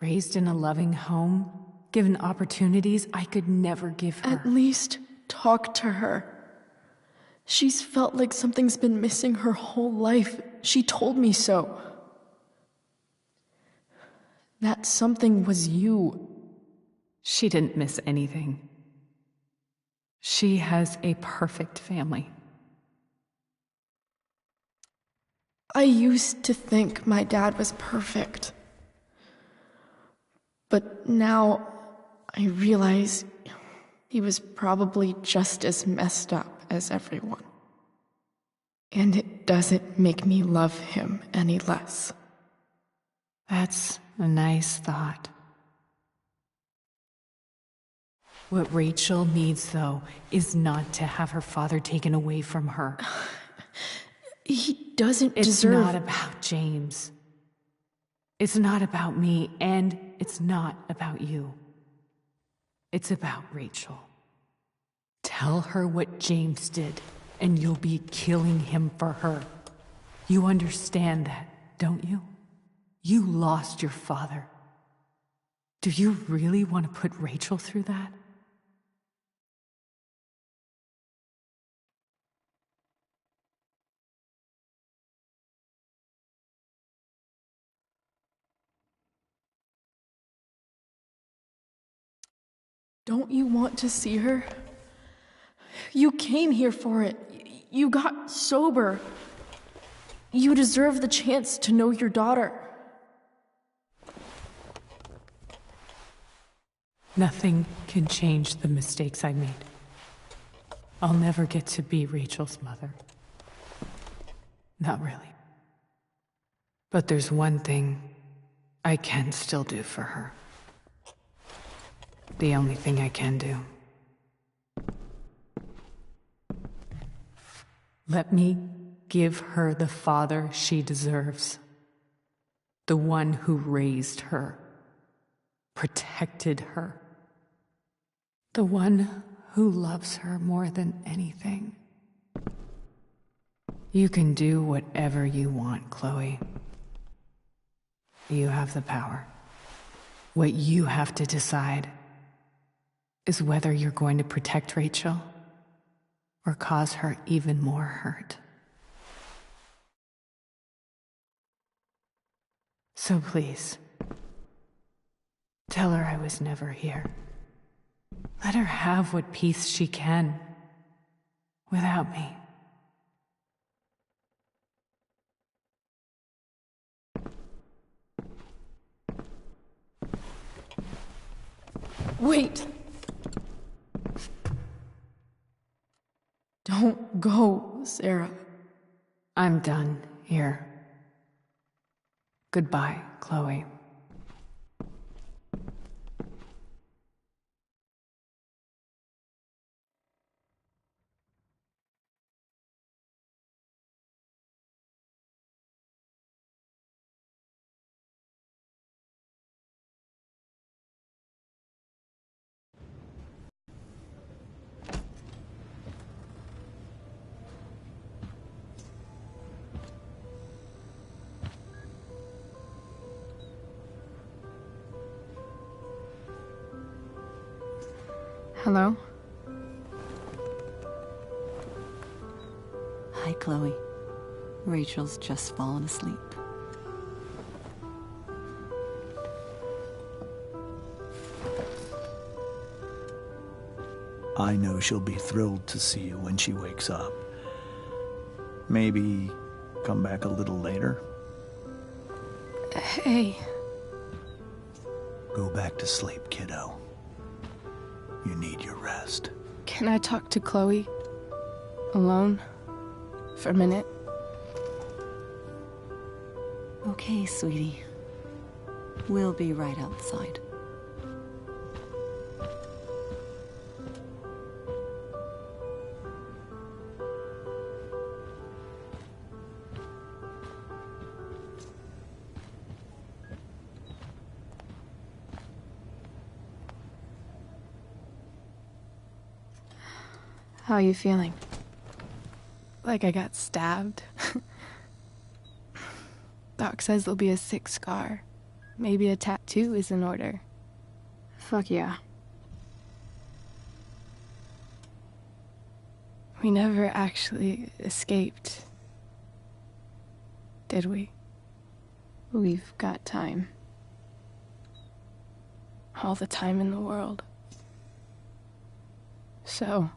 Raised in a loving home, given opportunities I could never give her. At least talk to her. She's felt like something's been missing her whole life. She told me so. That something was you. She didn't miss anything. She has a perfect family. I used to think my dad was perfect. But now I realize he was probably just as messed up as everyone. And it doesn't make me love him any less. That's a nice thought. What Rachel needs, though, is not to have her father taken away from her. He doesn't It's deserve... not about James. It's not about me, and it's not about you. It's about Rachel. Tell her what James did, and you'll be killing him for her. You understand that, don't you? You lost your father. Do you really want to put Rachel through that? Don't you want to see her? You came here for it. You got sober. You deserve the chance to know your daughter. Nothing can change the mistakes I made. I'll never get to be Rachel's mother. Not really. But there's one thing I can still do for her. The only thing I can do. Let me give her the father she deserves. The one who raised her, protected her. The one who loves her more than anything. You can do whatever you want, Chloe. You have the power. What you have to decide is whether you're going to protect Rachel or cause her even more hurt. So please, tell her I was never here. Let her have what peace she can without me. Wait! Don't go, Sarah. I'm done here. Goodbye, Chloe. Hello? Hi, Chloe. Rachel's just fallen asleep. I know she'll be thrilled to see you when she wakes up. Maybe come back a little later? Hey. Go back to sleep, kiddo. You need your rest. Can I talk to Chloe? Alone? For a minute? Okay, sweetie. We'll be right outside. How are you feeling? Like I got stabbed? Doc says there'll be a sick scar. Maybe a tattoo is in order. Fuck yeah. We never actually escaped, did we? We've got time. All the time in the world. So,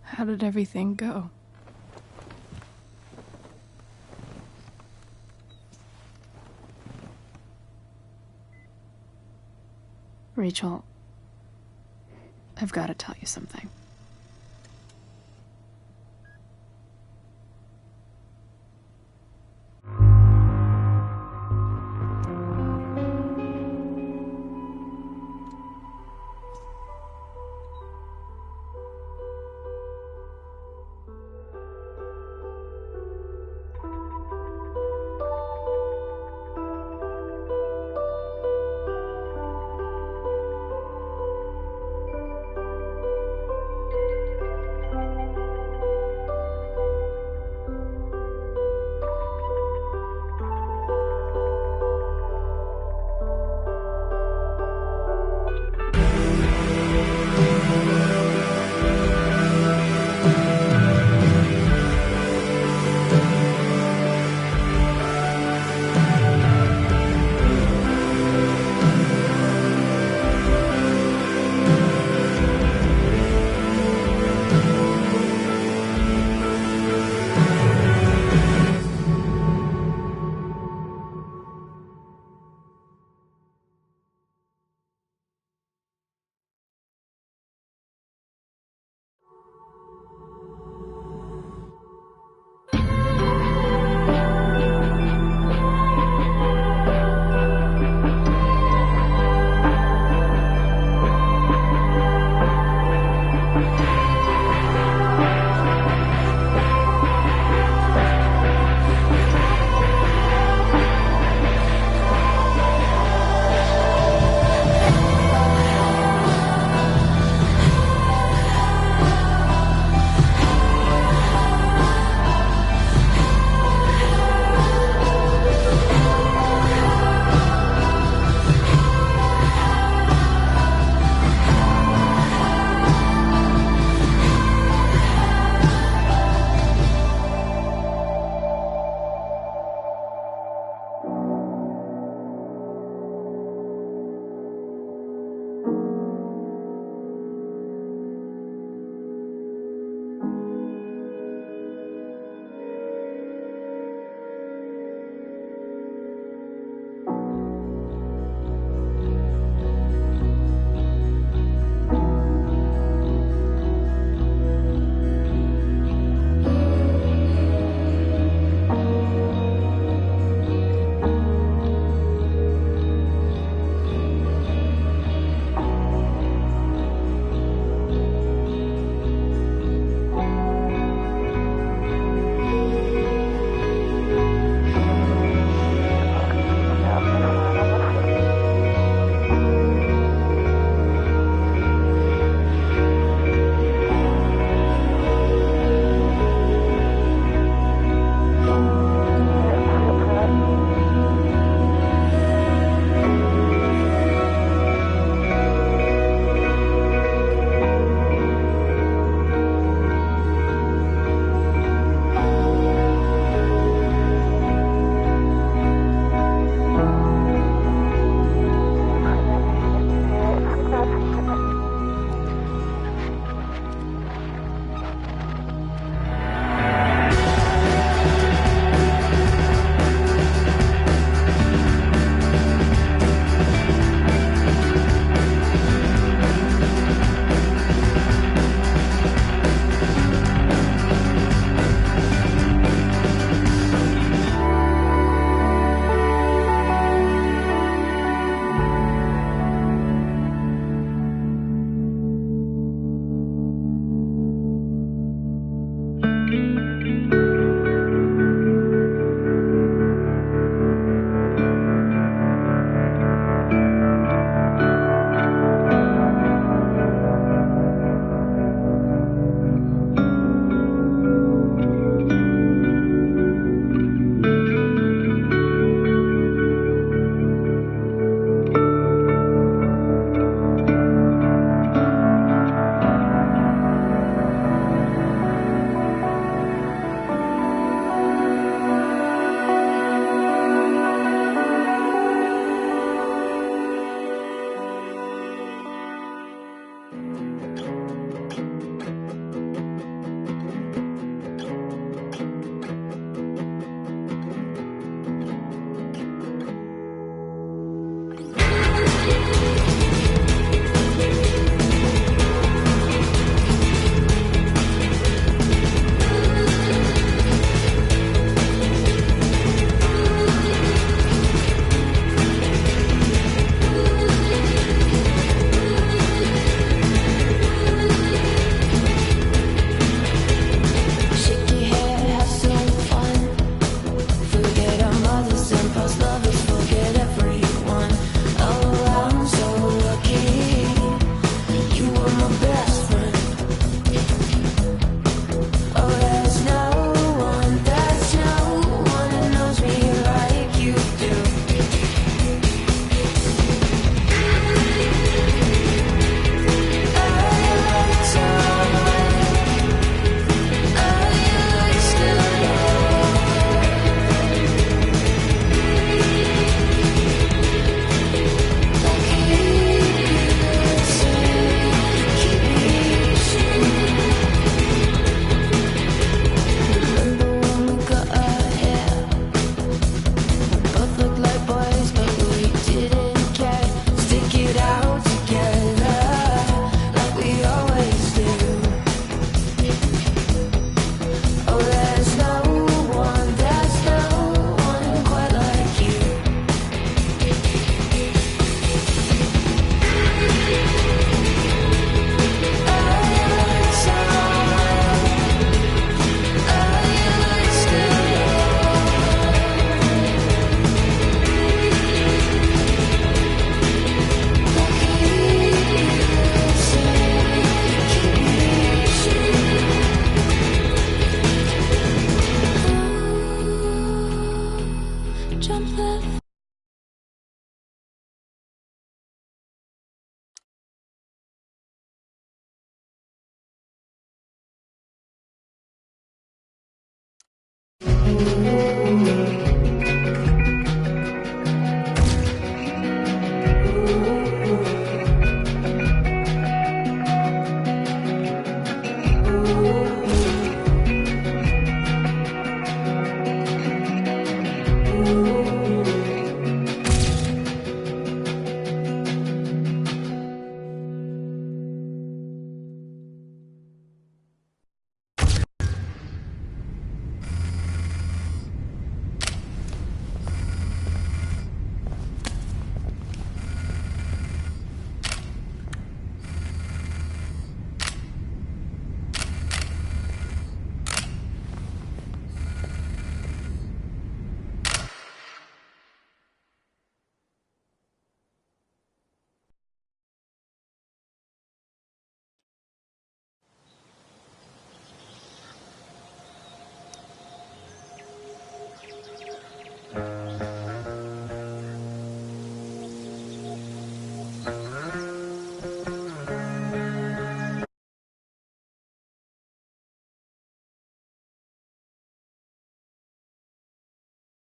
how did everything go? Rachel, I've got to tell you something. jump left.